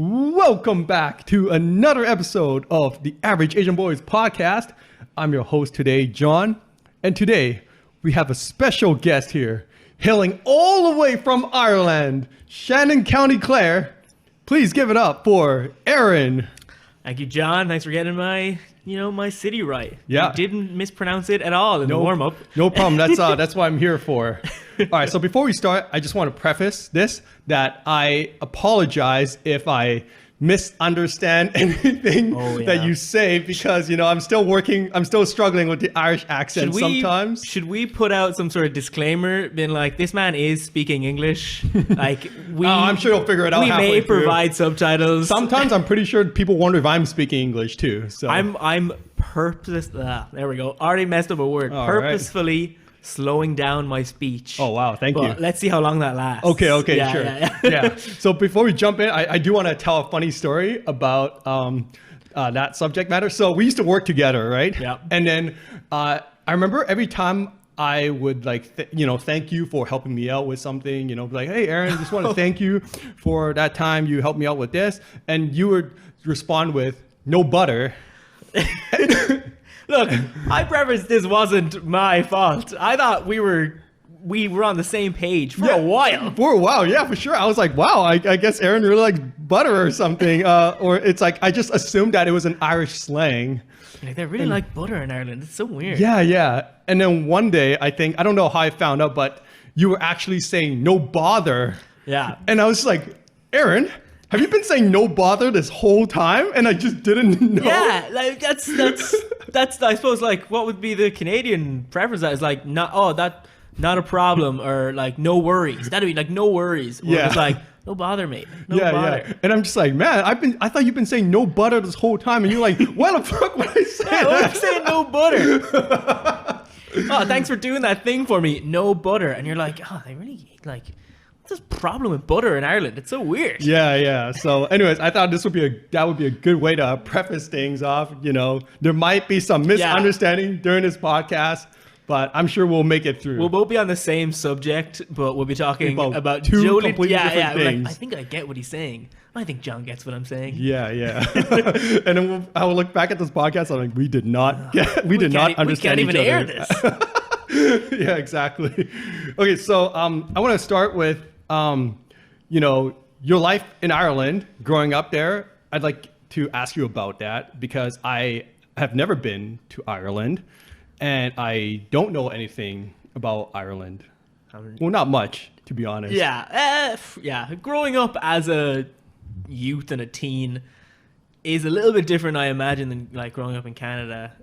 Welcome back to another episode of the Average Asian Boys podcast. I'm your host today, John, and today we have a special guest here, hailing all the way from Ireland, Shannon County Clare. Please give it up for Aaron. Thank you, John. Thanks for getting my city right. Yeah. You didn't mispronounce it at all in the warm-up. No problem. That's what I'm here for. All right. So before we start, I just want to preface this that I apologize if I misunderstand anything that you say because I'm still struggling with the Irish accent sometimes. Should we put out some sort of disclaimer being like, this man is speaking English? Like I'm sure he'll figure it out. We may provide subtitles. Sometimes I'm pretty sure people wonder if I'm speaking English too. So I'm there we go. Already messed up a word. Purposefully slowing down my speech. Oh wow, thank you. Let's see how long that lasts. Okay, sure. Yeah. So before we jump in, I do want to tell a funny story about that subject matter. So we used to work together, right? Yeah. And then I remember every time I would thank you for helping me out with something, like, hey Aaron, just want to thank you for that time you helped me out with this, and you would respond with no butter. Look, I preface this wasn't my fault. I thought we were on the same page for a while. For a while, yeah, for sure. I was like, wow, I guess Aaron really likes butter or something. Or it's like, I just assumed that it was an Irish slang. Like, they really like butter in Ireland. It's so weird. Yeah. And then one day, I don't know how I found out, but you were actually saying no bother. Yeah. And I was like, Aaron, have you been saying no bother this whole time? And I just didn't know. Yeah, like that's I suppose, like, what would be the Canadian preference? That is like, not a problem, or like no worries. That'd be like no worries. Or it's like no bother, mate. No bother. Yeah. And I'm just like, man, I thought you've been saying no butter this whole time, and you're like, why the fuck would I say that? I'm saying no butter. Oh, thanks for doing that thing for me. No butter, and you're like, oh, they really like. This problem with butter in Ireland. It's so weird. Yeah. So anyways, I thought that would be a good way to preface things off. There might be some misunderstanding during this podcast, but I'm sure we'll make it through. We'll both be on the same subject, but we'll be talking about two completely different things. Like, I think I get what he's saying. I think John gets what I'm saying. Yeah. And then I will look back at this podcast. I'm like, we did not understand each other. We can't even air this. Yeah, exactly. Okay, so I want to start with your life in Ireland, growing up there. I'd like to ask you about that because I have never been to Ireland and I don't know anything about Ireland. Well, not much, to be honest. Yeah. Growing up as a youth and a teen is a little bit different, I imagine, than like growing up in Canada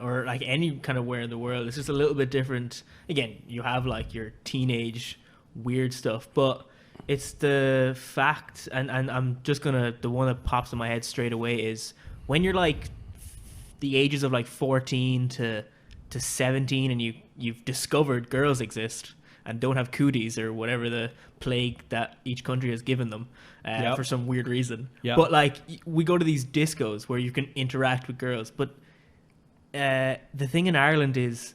or like any kind of where in the world. It's just a little bit different. Again, you have like your teenage weird stuff, but it's the fact, and I'm just the one that pops in my head straight away is when you're like the ages of like 14 to 17 and you've discovered girls exist and don't have cooties or whatever the plague that each country has given them for some weird reason. Yep. But like we go to these discos where you can interact with girls, but the thing in Ireland is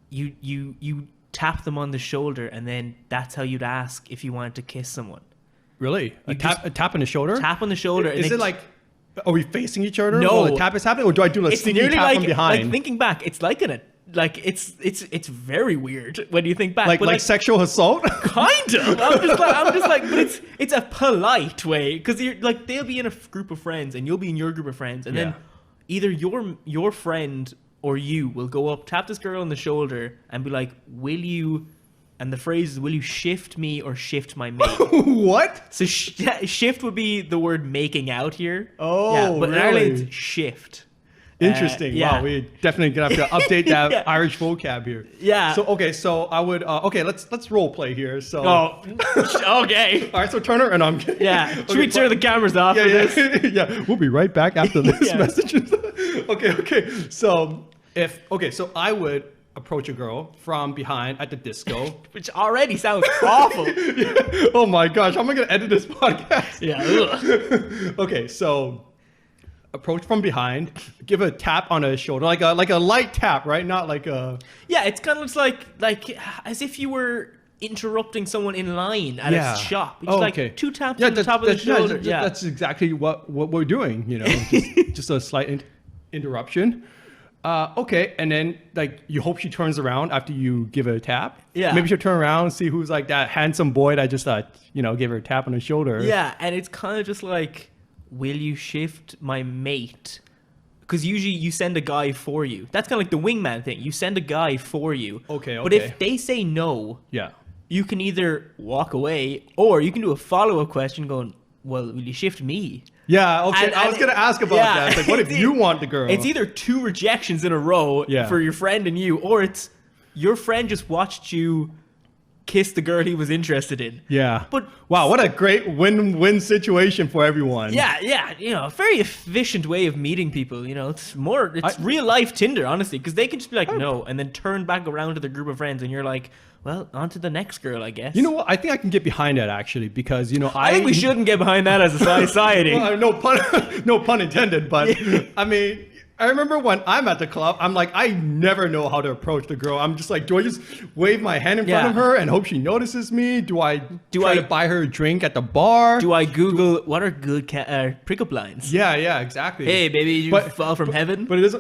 you tap them on the shoulder, and then that's how you'd ask if you wanted to kiss someone. Really? A tap on the shoulder? Tap on the shoulder. Is it like, are we facing each other? No. While the tap is happening, or do I do a sneaky tap from behind? Like thinking back, it's like it's very weird when you think back. Like sexual assault? Kind of. I'm just like, but it's a polite way, because you're like, they'll be in a group of friends and you'll be in your group of friends, and then either your friend or you will go up, tap this girl on the shoulder, and be like, will you, and the phrase is, will you shift me or shift my mate? What? So shift would be the word making out here. Oh, yeah, but really? in Ireland, it's shift. Interesting. Wow, we're definitely gonna have to update that Irish vocab here. Yeah. So I would let's role play here. So okay. All right, so Turner and I'm should we turn the cameras off for this? Yeah, we'll be right back after this message. Okay. So I would approach a girl from behind at the disco, which already sounds awful. Oh my gosh, how am I gonna edit this podcast? Yeah. Okay, so approach from behind, give a tap on her shoulder, like a light tap, right? Not like a... Yeah, it's kind of looks like as if you were interrupting someone in line at a shop. It's okay. 2 taps on the top of the shoulder. That's exactly what we're doing, just a slight interruption. Okay, and then like you hope she turns around after you give her a tap. Yeah. Maybe she'll turn around and see who's like that handsome boy that just gave her a tap on the shoulder. Yeah, and it's kind of just like, will you shift my mate? Because usually you send a guy for you. That's kind of like the wingman thing. You send a guy for you. Okay. But if they say no, yeah, you can either walk away or you can do a follow-up question going, well, will you shift me? Yeah, okay. I was going to ask about that. It's like, what if you want the girl? It's either 2 rejections in a row for your friend and you, or it's your friend just watched you kiss the girl he was interested in. Yeah. But wow, what a great win-win situation for everyone. Yeah. A very efficient way of meeting people. It's real life Tinder, honestly, because they can just be like, no, and then turn back around to the group of friends, and you're like, well, on to the next girl, I guess. You know what? I think I can get behind that actually, because I think we shouldn't get behind that as a society. Well, no pun intended, but I mean, I remember when I'm at the club, I'm like, I never know how to approach the girl. I'm just like, do I just wave my hand in front of her and hope she notices me? Do I try to buy her a drink at the bar? Do I Google what are good pickup lines? Yeah, exactly. Hey, baby, you fall from heaven? But it is,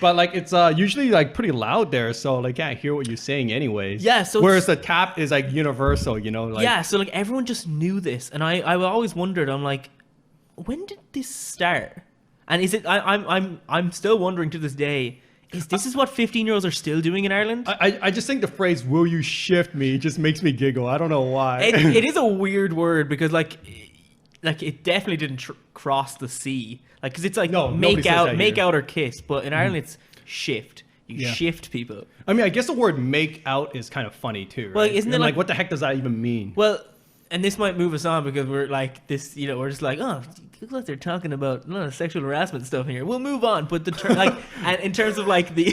but like it's usually like pretty loud there, so they can't hear what you're saying anyways. Yeah. So whereas the tap is like universal, like. Yeah. So like everyone just knew this, and I always wondered. I'm like, when did this start? And is it? I'm still wondering to this day. This is what 15-year-olds are still doing in Ireland? I just think the phrase "will you shift me" just makes me giggle. I don't know why. It is a weird word because like it definitely didn't cross the sea. Like because it's like make out or kiss, but in Ireland it's shift. You shift people. I mean, I guess the word "make out" is kind of funny too. Right? Well, isn't it like what the heck does that even mean? Well. And this might move us on because we're like this, we're just like, oh, look like they're talking about sexual harassment stuff in here. We'll move on. But the term, and in terms of like the,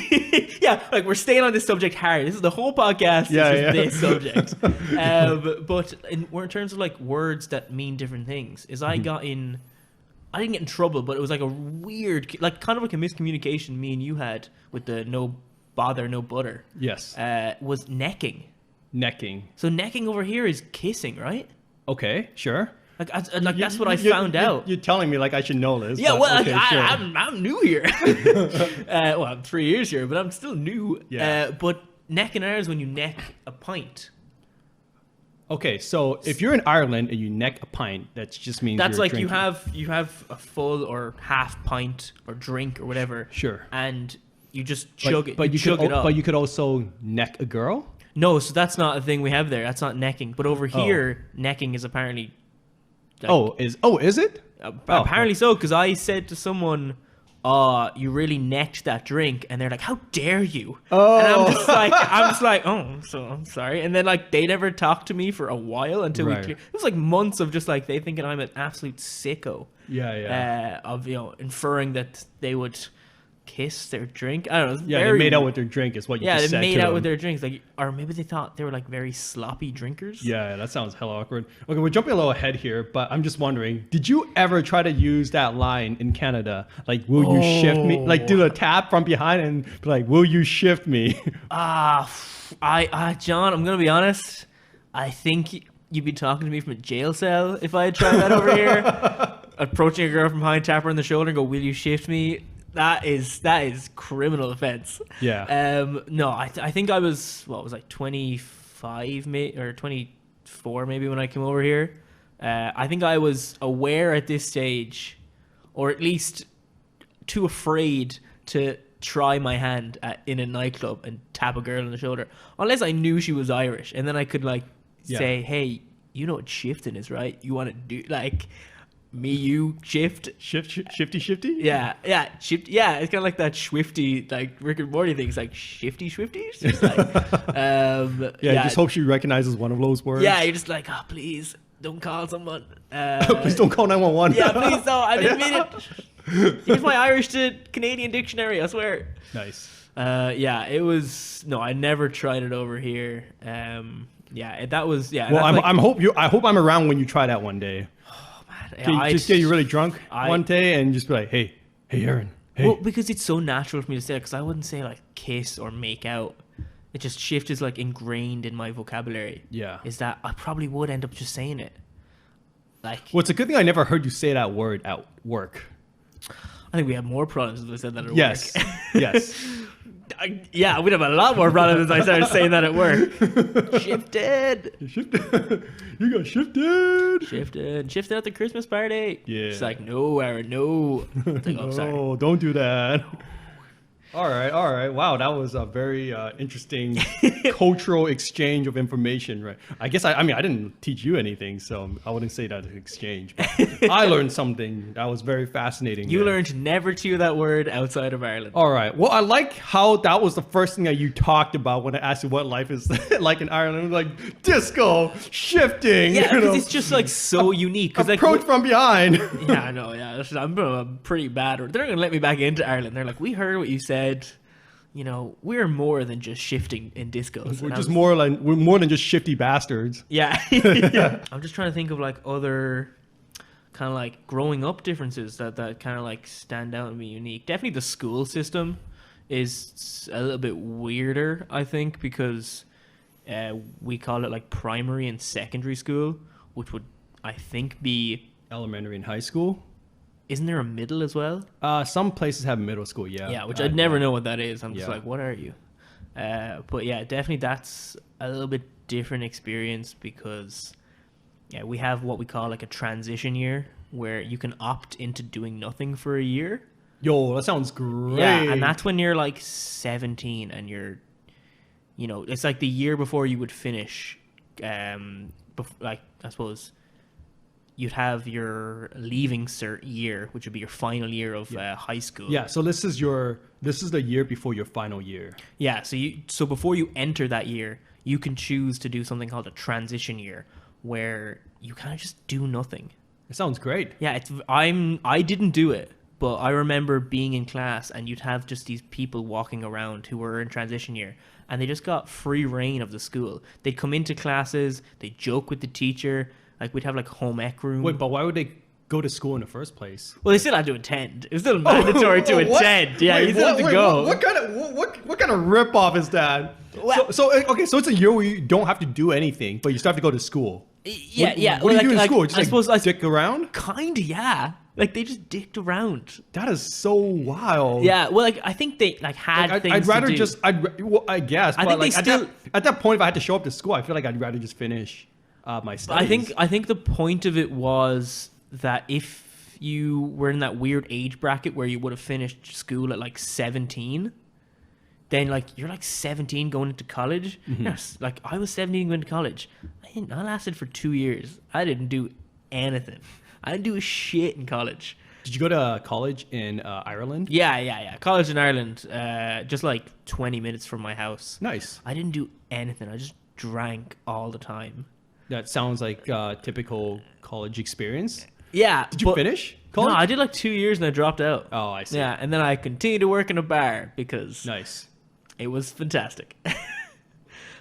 we're staying on this subject hard. This is the whole podcast. This subject. But in terms of like words that mean different things, I didn't get in trouble, but it was like a weird, like kind of like a miscommunication me and you had with the no bother, no butter. Yes. Was necking. Necking. So necking over here is kissing, right? Okay, sure. That's what I found out. You're telling me like I should know this. Yeah, well, okay, sure. I'm new here. I'm 3 years here, but I'm still new. Yeah. But necking in Ireland is when you neck a pint. Okay, so if you're in Ireland and you neck a pint, that just means that's you're like drinking. you have a full or half pint or drink or whatever. Sure. And you just chug it. But you chug could, it up. But you could also neck a girl. No, so that's not a thing we have there. That's not necking. But over here, necking is apparently. Is it? Apparently so, because I said to someone, you really necked that drink, and they're like, how dare you? Oh. And I'm just like, oh, so I'm sorry. And then like they never talked to me for a while until it was like months of just like they thinking I'm an absolute sicko. Yeah. Of inferring that they would kiss their drink. I don't know. Yeah, they made out with their drink is what you just said. Yeah, they made out with their drinks, like, or maybe they thought they were like very sloppy drinkers. Yeah, that sounds hella awkward. Okay, we're jumping a little ahead here, but I'm just wondering, did you ever try to use that line in Canada? Like, will you shift me? Like, do a tap from behind and be like, will you shift me? John, I'm gonna be honest. I think you'd be talking to me from a jail cell if I had tried that over here. Approaching a girl from behind, tap her on the shoulder, and go, "Will you shift me?" That is criminal offense. Yeah. No, I think I was 25 or 24 maybe when I came over here. I think I was aware at this stage, or at least too afraid to try my hand in a nightclub and tap a girl on the shoulder, unless I knew she was Irish, and then I could say, "Hey, you know what shifting is, right? You want to do like." Me, you, shifty. Yeah, shift. Yeah, it's kind of like that Swifty, like Rick and Morty thing. It's like shifty. It's just like, just hope she recognizes one of those words. Yeah, you're just like, oh, please don't call someone. Please don't call 911. Yeah, please don't. I didn't mean it. Here's my Irish to Canadian dictionary. I swear. Nice. It was I never tried it over here. That was Well, I hope I'm around when you try that one day. Just get you really drunk one day and just be like, hey, Aaron. Hey. Well, because it's so natural for me to say it, because I wouldn't say like kiss or make out. It just shift is like ingrained in my vocabulary. Yeah. Is that I probably would end up just saying it. Like, Well, it's a good thing I never heard you say that word at work. I think we have more problems if I said that at Yes. work. Yes. Yeah, we'd have a lot more problems if I started saying that at work. Shifted. You got shifted. Shifted at the Christmas party. Yeah. It's like, no, Aaron, no. It's like, oh, sorry. No, don't do that. All right. Wow, that was a very interesting cultural exchange of information, right? I guess I mean I didn't teach you anything, so I wouldn't say that an exchange. But I learned something that was very fascinating. You there. learned never to use that word outside of Ireland. All right. Well, I like how that was the first thing that you talked about when I asked you what life is like in Ireland. Like disco, shifting. Yeah, you know, because it's just like so unique. Cause approach like, from behind. yeah, I know. Yeah, I'm pretty bad. They're not gonna let me back into Ireland. They're like, we heard what you said. You know, we're more than just shifting in discos. We're more than just shifty bastards. Yeah. Yeah. I'm just trying to think of like other kind of like growing up differences that kind of like stand out and be unique. Definitely the school system is a little bit weirder, I think, because we call it like primary and secondary school, which would I think be Elementary and high school. Isn't there a middle as well? Some places have middle school, yeah. Yeah, which I'd never know what that is. I'm just Yeah. like, what are you? But yeah, definitely that's a little bit different experience because yeah, we have what we call like a transition year where you can opt into doing nothing for a year. Yo, that sounds great. Yeah, and that's when you're like 17 and you're, you know, it's like the year before you would finish, like I suppose you'd have your leaving cert year, which would be your final year of high school. Yeah, so this is the year before your final year. Yeah, so before you enter that year, you can choose to do something called a transition year, where you kind of just do nothing. It sounds great. Yeah, I didn't do it, but I remember being in class and you'd have just these people walking around who were in transition year, and they just got free reign of the school. They'd come into classes, they'd joke with the teacher. Like, we'd have, like, home ec room. Wait, but why would they go to school in the first place? Well, they still had to attend. It was still mandatory to attend. Yeah, you still had to go. What kind of ripoff is that? Well- So it's a year where you don't have to do anything, but you still have to go to school. Yeah. What do you do in like, school? Just I suppose dick around? Kinda, yeah. Like, they just dicked around. That is so wild. Yeah, well, like, I think they, like, had things I'd rather to do. just, I guess, I but think like, they still- at that point, if I had to show up to school, I feel like I'd rather just finish my studies. I think the point of it was that if you were in that weird age bracket where you would have finished school at like 17, then like you're like 17 going into college. Yes, like I was 17 going to college. I lasted for 2 years. I didn't do anything. I didn't do shit in college. Did you go to college in Ireland? Yeah. College in Ireland, just like 20 minutes from my house. Nice. I didn't do anything. I just drank all the time. That sounds like a typical college experience. Yeah. Did you finish college? No, I did like 2 years and I dropped out. Oh, I see. Yeah, and then I continued to work in a bar because Nice. it was fantastic.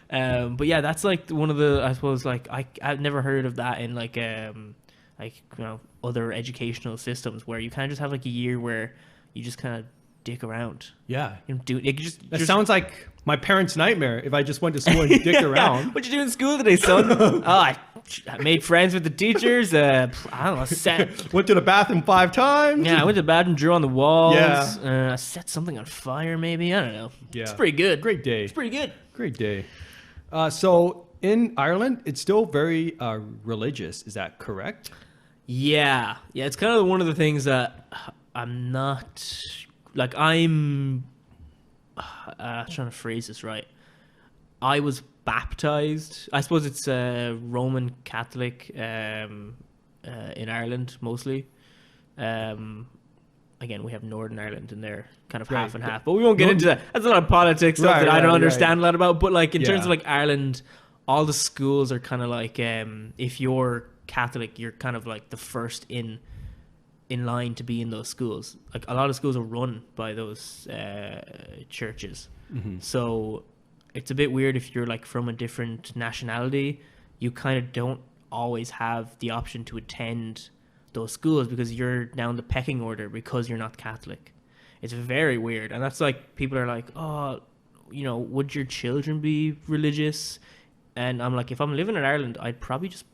But yeah, that's like one of the, I suppose, like I've never heard of that in like other educational systems where you kind of just have like a year where you just kind of dick around. Yeah. You know, That sounds like my parents' nightmare if I just went to school and dick around. What you do in school today, son? I made friends with the teachers. I don't know. Went to the bathroom 5 times. Yeah, I went to the bathroom, drew on the walls. Yeah. Set something on fire, maybe. I don't know. Yeah. It's pretty good. Great day. It's pretty good. Great day. So in Ireland, it's still very religious. Is that correct? Yeah. It's kind of one of the things that I'm not like. I'm trying to phrase this right. I was baptized. I suppose it's Roman Catholic in Ireland mostly. Again, we have Northern Ireland in there, kind of half and half. But we won't get into that. That's a lot of politics stuff that I don't understand a lot about. But like in terms of like Ireland, all the schools are kind of like if you're Catholic, you're kind of like the first in line to be in those schools. Like a lot of schools are run by those churches. So it's a bit weird if you're like from a different nationality. You kind of don't always have the option to attend those schools because you're down the pecking order because you're not Catholic. It's very weird. And that's like people are like, oh, would your children be religious? And I'm like, if I'm living in Ireland, I'd probably just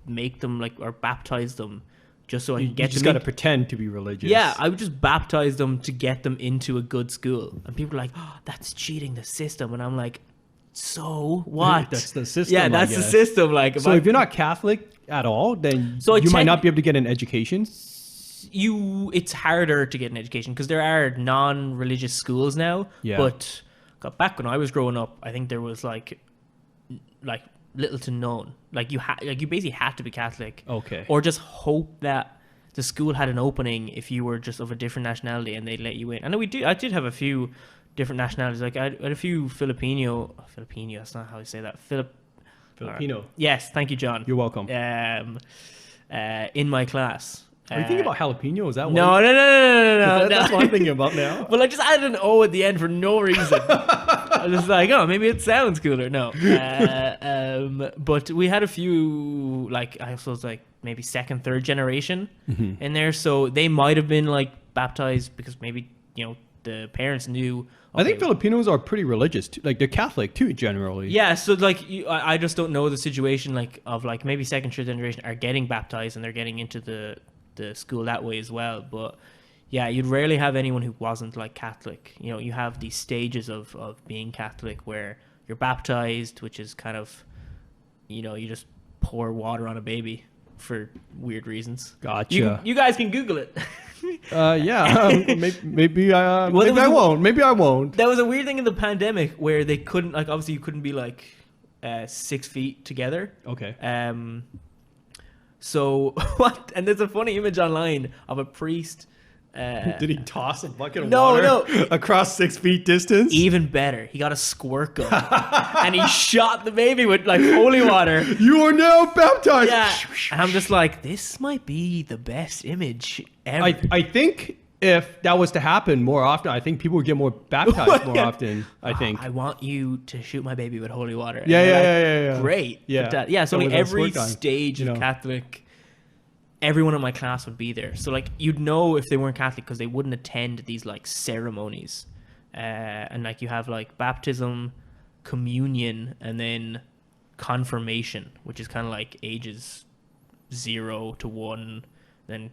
make them or baptize them just so I can get them. You just got to pretend to be religious. Yeah, I would just baptize them to get them into a good school. And people are like, oh, that's cheating the system. And I'm like, so what? That's the system. Yeah, that's the system. So if you're not Catholic at all, then you might not be able to get an education. It's harder to get an education because there are non-religious schools now. Yeah. But back when I was growing up, I think there was like little to none. You basically had to be Catholic. Okay. Or just hope that the school had an opening if you were just of a different nationality and they'd let you in. I know I did have a few different nationalities. I had a few Filipino, that's not how you say that. Filipino. Right. Yes, thank you, John. You're welcome. In my class. Are you thinking about jalapeno? Is that no? That's what I'm thinking about now. Well, I just added an O at the end for no reason. I was like, oh, maybe it sounds cooler. No. But we had a few, I suppose, maybe second, third generation in there. So they might have been, baptized because maybe, the parents knew. Okay, I think Filipinos are pretty religious too. They're Catholic too, generally. Yeah, so I just don't know the situation of maybe second, third generation are getting baptized and they're getting into the school that way as well. But yeah, you'd rarely have anyone who wasn't Catholic. You have these stages of being Catholic where you're baptized, which is kind of, you just pour water on a baby for weird reasons. Gotcha. You guys can Google it. Yeah. Maybe I won't. Maybe I won't. There was a weird thing in the pandemic where they couldn't, obviously you couldn't be 6 feet together. Okay. So what? And there's a funny image online of a priest. Did he toss a bucket of water across 6 feet distance? Even better, he got a squirt gun and he shot the baby with holy water. You are now baptized. Yeah, and I'm just like, this might be the best image ever. I think if that was to happen more often, I think people would get more baptized more often. I think. I want you to shoot my baby with holy water. Yeah. Great. Yeah. Yeah. So every stage of Catholic, everyone in my class would be there. So you'd know if they weren't Catholic because they wouldn't attend these ceremonies. And you have baptism, communion, and then confirmation, which is kind of ages 0 to 1. Then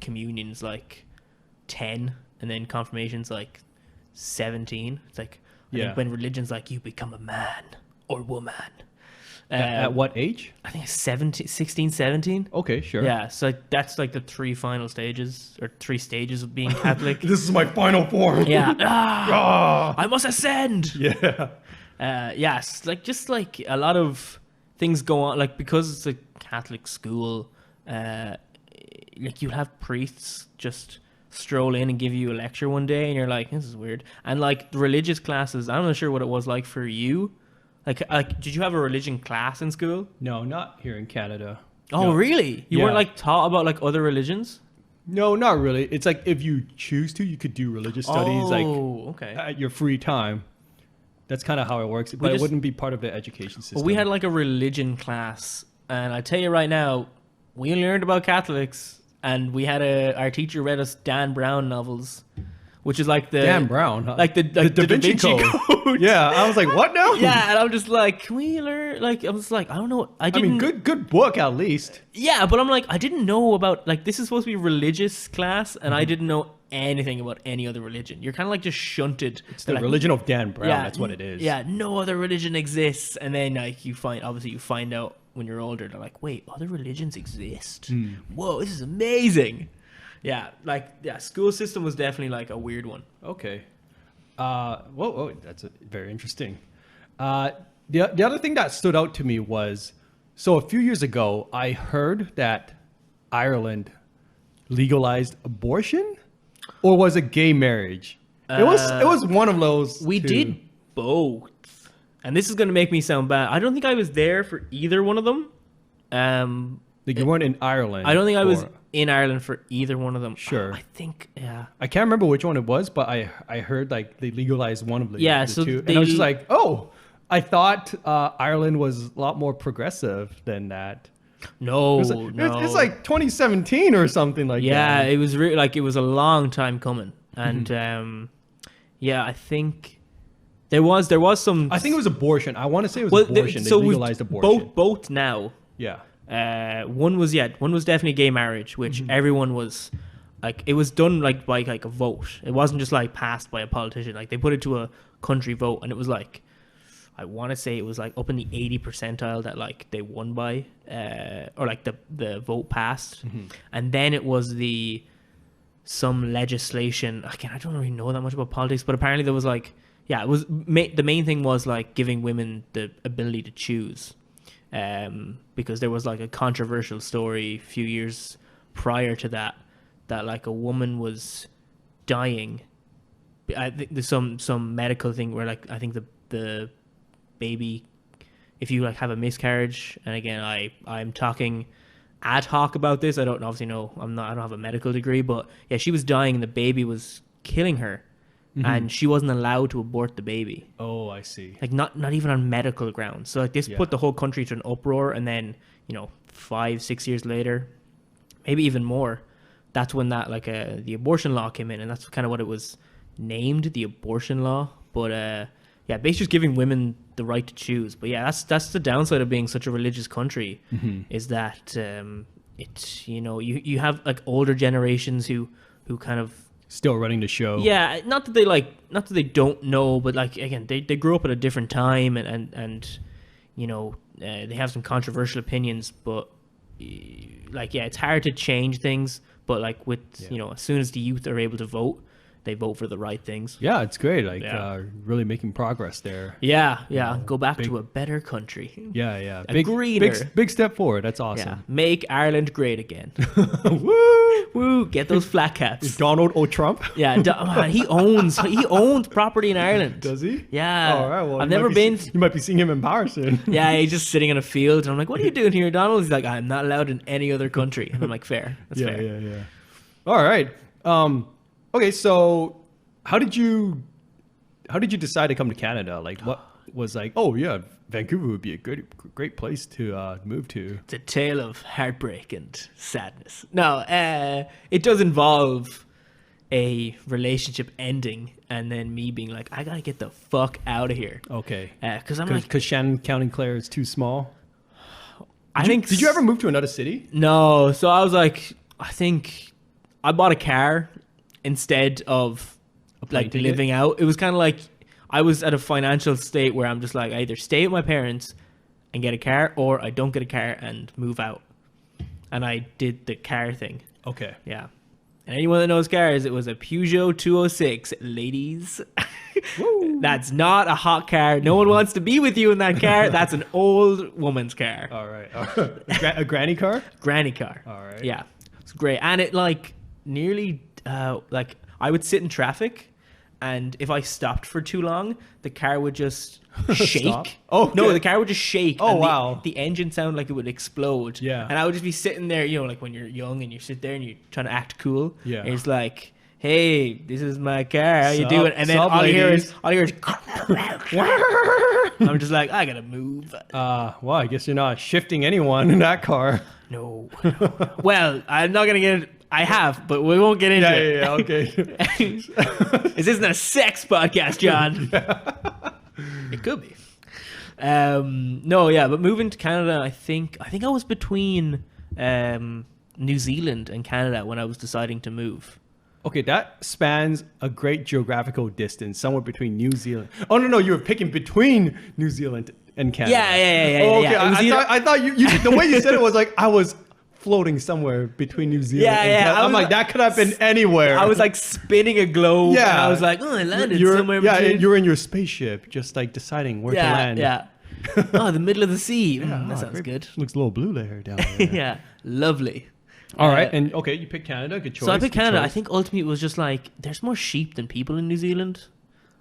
communion's 10, and then confirmation's 17. It's I think when religion's you become a man or woman. At what age? I think it's 16, 17. Okay, sure. Yeah, so that's the 3 final stages, or 3 stages of being Catholic. This is my final form. Yeah. I must ascend. Yeah. Yes, just a lot of things go on, because it's a Catholic school, you'll have priests just stroll in and give you a lecture one day, and you're like, this is weird. And the religious classes, I'm not sure what it was like for you. Did you have a religion class in school? No, not here in Canada. Oh, no. Really? You weren't taught about other religions? No, not really. It's if you choose to, you could do religious studies okay. at your free time. That's kind of how it works, but it wouldn't be part of the education system. Well, we had a religion class, and I tell you right now, we learned about Catholics, and we had our teacher read us Dan Brown novels, which is the Dan Brown, huh? the Da Vinci Code. Yeah, I was like, what now? Yeah, and I'm just can we learn? I was I don't know. I mean, good book at least. Yeah, but I'm I didn't know about this is supposed to be religious class, and I didn't know anything about any other religion. You're kind of just shunted. It's the religion of Dan Brown. Yeah, that's what it is. Yeah, no other religion exists, and then you find out when you're older. They're wait, other religions exist? Whoa, this is amazing. Yeah, school system was definitely a weird one. Okay. Whoa, that's very interesting. The other thing that stood out to me was, so a few years ago, I heard that Ireland legalized abortion, or was it gay marriage? It was one of those. We did both, and this is going to make me sound bad. I don't think I was there for either one of them. You weren't in Ireland. I don't think I was in Ireland for either one of them. Sure. I think, yeah. I can't remember which one it was, but I heard they legalized one of the, so two. And I was just I thought Ireland was a lot more progressive than that. No, it's 2017 or something like that. Yeah, it was really it was a long time coming. And I think There was some. I think it was abortion. I want to say it was abortion. They legalized abortion. Both now. Yeah. One was definitely gay marriage, which everyone was like. It was done like by like a vote. It wasn't just like passed by a politician. Like they put it to a country vote, and it was like, I want to say it was like up in the 80 percentile that like they won by, or like the vote passed, and then it was some legislation. Again, I don't really know that much about politics, but apparently there was like, it was the main thing was like giving women the ability to choose, because there was like a controversial story a few years prior to that like a woman was dying. I think there's some medical thing where like I think the baby, if you like have a miscarriage, and again I'm talking ad hoc about this. I don't obviously know. I don't have a medical degree, but yeah, she was dying and the baby was killing her, and she wasn't allowed to abort the baby. Oh, I see. Like not even on medical grounds. So like this put the whole country to an uproar, and then 5-6 years later, maybe even more, that's when that like the abortion law came in, and that's kind of what it was named, the abortion law. But basically just giving women the right to choose. But yeah, that's the downside of being such a religious country, is that it's you have like older generations who kind of still running the show. Yeah, not that they don't know, but like again, they grew up at a different time, and they have some controversial opinions, but it's hard to change things. But like with as soon as the youth are able to vote, they vote for the right things. Yeah, it's great. Really making progress there. Yeah. Go back to a better country. Yeah. Big step forward. That's awesome. Yeah. Make Ireland great again. Woo! Get those flat caps. Is Donald O. Trump? Yeah, man, he owns property in Ireland. Does he? Yeah. All right. Well, I've never been. You might be seeing him in Power soon. Yeah, he's just sitting in a field, and I'm like, "What are you doing here, Donald?" He's like, "I'm not allowed in any other country." And I'm like, "Fair. That's fair." Yeah. All right. Okay, so how did you decide to come to Canada? Like, what was like? Oh yeah, Vancouver would be a great place to move to. It's a tale of heartbreak and sadness. No, it does involve a relationship ending, and then me being like, I gotta get the fuck out of here. Okay. Because Shannon County Clare is too small. Did you ever move to another city? No. So I was like, I think I bought a car instead of like living out. It was kind of like I was at a financial state where I'm just like, I either stay with my parents and get a car, or I don't get a car and move out. And I did the car thing. Okay. Yeah. And anyone that knows cars, it was a Peugeot 206, ladies. That's not a hot car. No one wants to be with you in that car. That's an old woman's car. All right. A granny car? Granny car. All right. Yeah. It's great. And it like nearly I would sit in traffic, and if I stopped for too long, the car would just shake. Stop? Oh no, the car would just shake. Oh, and wow. The engine sounded like it would explode. Yeah. And I would just be sitting there, like when you're young and you sit there and you're trying to act cool. Yeah. And it's like, hey, this is my car. How you doing? And then Sup, all you hear is I'm just like, I gotta move. Well, I guess you're not shifting anyone in that car. No. Well, I'm not gonna get it. I have, but we won't get into it. Yeah, okay. This isn't a sex podcast, John. It could be. No, yeah, but moving to Canada, I think I was between New Zealand and Canada when I was deciding to move. Okay, that spans a great geographical distance, somewhere between New Zealand. Oh no, you were picking between New Zealand and Canada. Yeah. Oh, okay, Yeah. I thought you the way you said it was like I was floating somewhere between New Zealand and Canada. I'm like, that could have been anywhere. I was like spinning a globe. Yeah. And I was like, I landed somewhere between. You're in your spaceship, just like deciding where to land. Yeah. Oh, the middle of the sea. That sounds good. Looks a little blue there down there. Yeah, lovely. All right, and okay, you picked Canada. Good choice. So I picked Canada. I think ultimately it was just like, there's more sheep than people in New Zealand.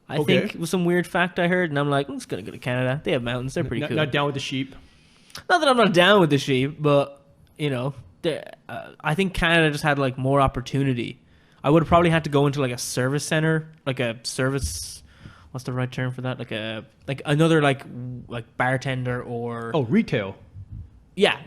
I think it was some weird fact I heard, and I'm like, I'm just going to go to Canada. They have mountains. They're pretty cool. Not down with the sheep. Not that I'm not down with the sheep, but, I think Canada just had like more opportunity. I would have probably had to go into like a service center, like a service, what's the right term for that? Like another like bartender or... Oh, retail. Yeah,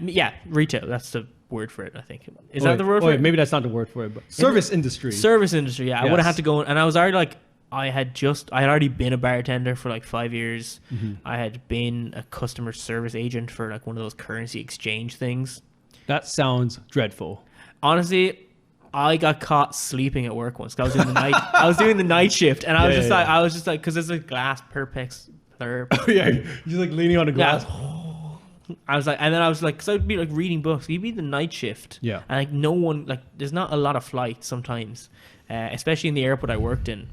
retail. That's the word for it, I think. Is that the word for it? Maybe that's not the word for it, but service industry. Service industry, yeah. I would have had to go, and I was already like I had already been a bartender for like 5 years. Mm-hmm. I had been a customer service agent for like one of those currency exchange things. That sounds dreadful. Honestly, I got caught sleeping at work once. I was doing the night. I was doing the night shift, and I was just like, because there's a glass perplex. Oh yeah, you're just like leaning on the glass. I was like, and then I was like, because I'd be like reading books. You'd be the night shift, Yeah. and like no one, like there's not a lot of flights sometimes, especially in the airport I worked in.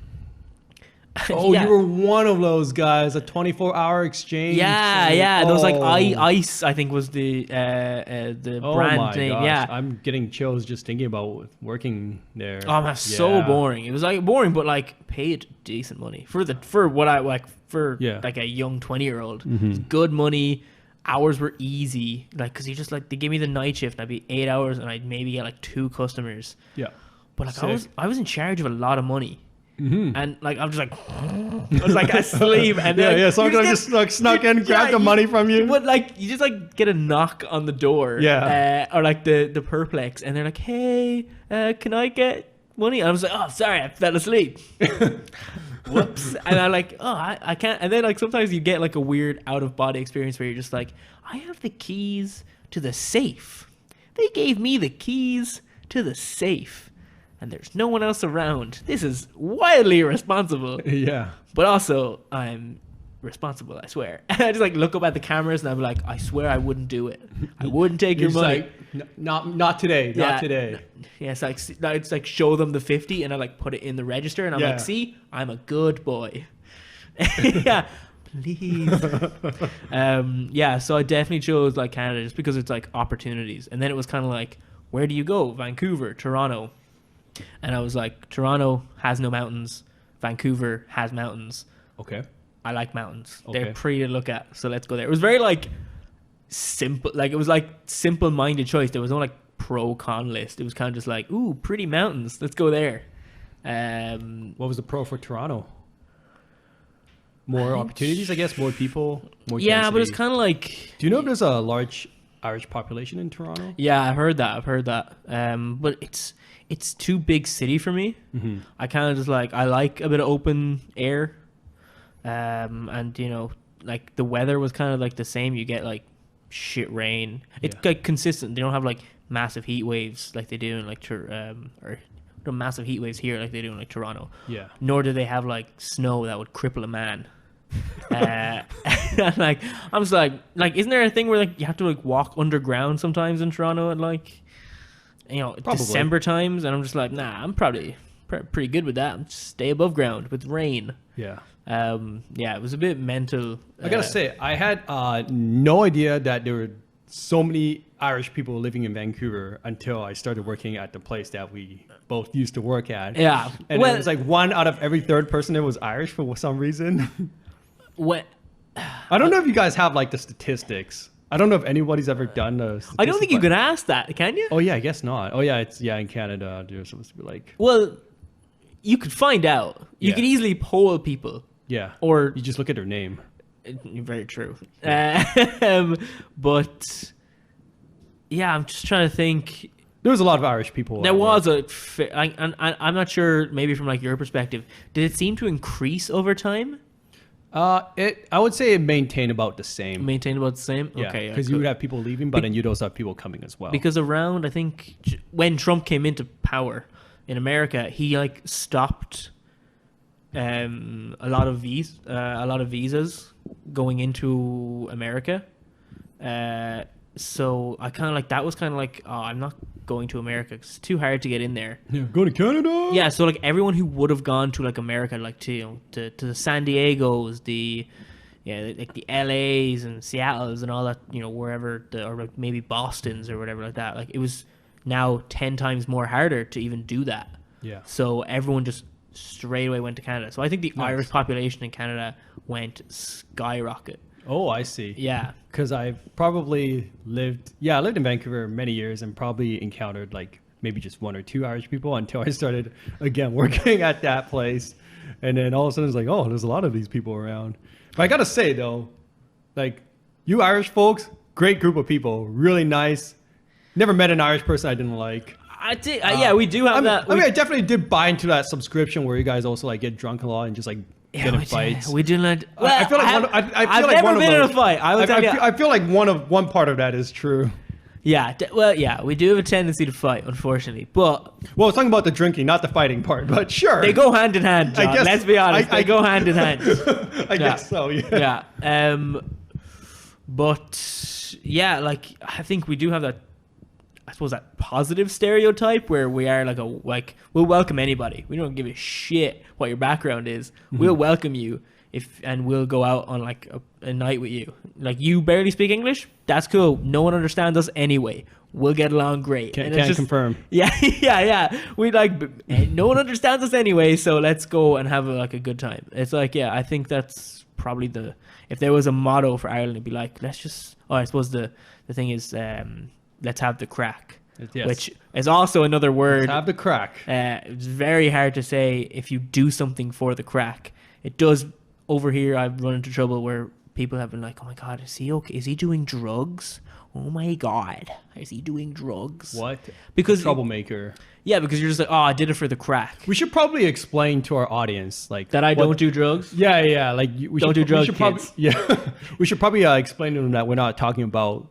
Oh, Yeah. you were one of those guys, a 24-hour exchange. Yeah. Those like Oh. Ice, I think was the Oh brand my name. gosh. Yeah. I'm getting chills just thinking about working there. Oh, man, so Yeah. boring. It was like boring, but like paid decent money for what I like for Yeah. like a young 20-year-old. Mhm. Good money. Hours were easy, like because you just like they give me the night shift. And I'd be 8 hours, and I'd maybe get like 2 customers. Yeah. But like Sick. I was in charge of a lot of money. Mm-hmm. And like I'm just like I was like asleep, and then, Yeah, like, someone you could have just like snuck in, grabbed the you- money from you. But like you just like get a knock on the door, Yeah. or like the perplex, and they're like, "Hey, can I get money?" And I was like, "Oh, sorry, I fell asleep." Whoops. And I'm like, "Oh, I can't." And then like sometimes you get like a weird out of body experience where you're just like, "I have the keys to the safe. They gave me the keys to the safe." And there's no one else around. This is wildly irresponsible. Yeah. But also, I'm responsible, I swear. And I just like look up at the cameras and I'm like, I swear I wouldn't do it. I wouldn't take your You're just money. like, not today, not today. Yeah, it's like show them the 50 and I like put it in the register and I'm Yeah. like, see, I'm a good boy. Yeah, please. Yeah, so I definitely chose like Canada just because it's like opportunities. And then it was kind of like, where do you go? Vancouver, Toronto. And I was like, Toronto has no mountains. Vancouver has mountains. Okay. I like mountains. Okay. They're pretty to look at. So let's go there. It was very like simple. Like it was like simple-minded choice. There was no like pro-con list. It was kind of just like, ooh, pretty mountains. Let's go there. What was the pro for Toronto? More opportunities, I guess. More people. More Yeah, but it's density. kind of like. Do you know if there's a large Irish population in Toronto? Yeah, I've heard that. But it's too big city for me. Mm-hmm. I kind of just like I like a bit of open air, and you know, like the weather was kind of like the same. You get like shit rain. It's Yeah. like consistent. They don't have like massive heat waves like they do in like or no massive heat waves here like they do in like Toronto. Yeah. Nor do they have like snow that would cripple a man. And like I'm just like isn't there a thing where like you have to like walk underground sometimes in Toronto at like Probably. December times, and I'm just like, nah, I'm probably pretty good with that. Just stay above ground with rain. Yeah. Yeah, it was a bit mental. I gotta say, I had no idea that there were so many Irish people living in Vancouver until I started working at the place that we both used to work at. Yeah, And well, it was like 1 out of every 3rd person there was Irish for some reason. what? I don't know if you guys have like the statistics. I don't know if anybody's ever done the I don't think you but- can ask that, can you? Oh yeah, I guess not. Oh yeah, it's in Canada. They're supposed to be like Well, you could find out. You Yeah. could easily poll people. yeah, Or you just look at their name. very true. But yeah, I'm just trying to think. There was a lot of Irish people. There at was work. I'm not sure. Maybe from like your perspective, did it seem to increase over time? I would say it maintained about the same. Maintained about the same? Yeah, Okay. because you would have people leaving, but then you'd also have people coming as well. Because around, I think, when Trump came into power in America, he like stopped a lot of visas going into America. So I kind of like that was kind of like, oh, I'm not going to America 'cause it's too hard to get in there. Yeah, go to Canada. Yeah, so like everyone who would have gone to like America, like to to the San Diego's, like the LA's and Seattle's and all that, wherever or like maybe Boston's or whatever like that. Like it was now 10 times more harder to even do that. Yeah. So everyone just straight away went to Canada. So I think the Nice. Irish population in Canada went skyrocket. Oh, I see. Yeah. Because I probably lived in Vancouver many years and probably encountered like maybe just 1 or 2 Irish people until I started again working at that place. And then all of a sudden it's like, oh, there's a lot of these people around. But I gotta say though, like you Irish folks, great group of people, really nice. Never met an Irish person I didn't like. I think, yeah, we do have that. I definitely did buy into that subscription where you guys also like get drunk a lot and just like get in fights. We do not. Well, I feel like I've never been in a fight. I feel like one part of that is true. Yeah, we do have a tendency to fight, unfortunately. But well, it's talking about the drinking, not the fighting part. But sure, they go hand in hand, John. Let's be honest, they go hand in hand. I guess so. Yeah. Yeah. But yeah, like I think we do have that. I suppose that positive stereotype where we are like we'll welcome anybody. We don't give a shit what your background is. Mm-hmm. We'll welcome you and we'll go out on like a night with you. Like you barely speak English, that's cool. No one understands us anyway. We'll get along great. Can't confirm. Yeah. We like no one understands us anyway, so let's go and have a good time. It's like I think that's probably if there was a motto for Ireland, it'd be like let's just. Oh, I suppose the thing is. Let's have the crack, yes. Which is also another word. Let's have the crack. It's very hard to say if you do something for the crack. It does. Over here, I've run into trouble where people have been like, "Oh my God, is he okay? Is he doing drugs? Oh my God, is he doing drugs?" What? Because troublemaker. Yeah, because you're just like, "Oh, I did it for the crack." We should probably explain to our audience like that I don't do drugs. Yeah. Like we don't do drugs, kids. We should probably explain to them that we're not talking about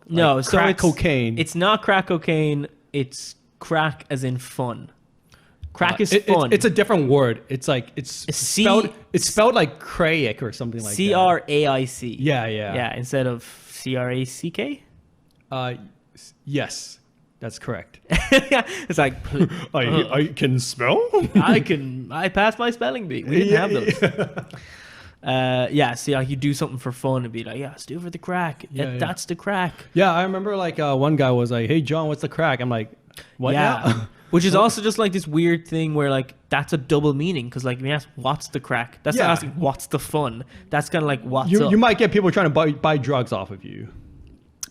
crack cocaine. It's not crack cocaine. It's crack as in fun. Crack is fun. It's a different word. It's like it's spelled like craic or something like CRAIC. Yeah. Instead of CRACK. Yes. That's correct. It's like I can spell. I passed my spelling bee. We didn't have those. See, like you do something for fun and be like, let's do it for the crack. That's the crack. Yeah, I remember like one guy was like, "Hey John, what's the crack?" I'm like, "What?" Yeah. Which is also just like this weird thing where like that's a double meaning because like when you ask what's the crack, that's not asking what's the fun. That's kind of like what's up. You might get people trying to buy drugs off of you.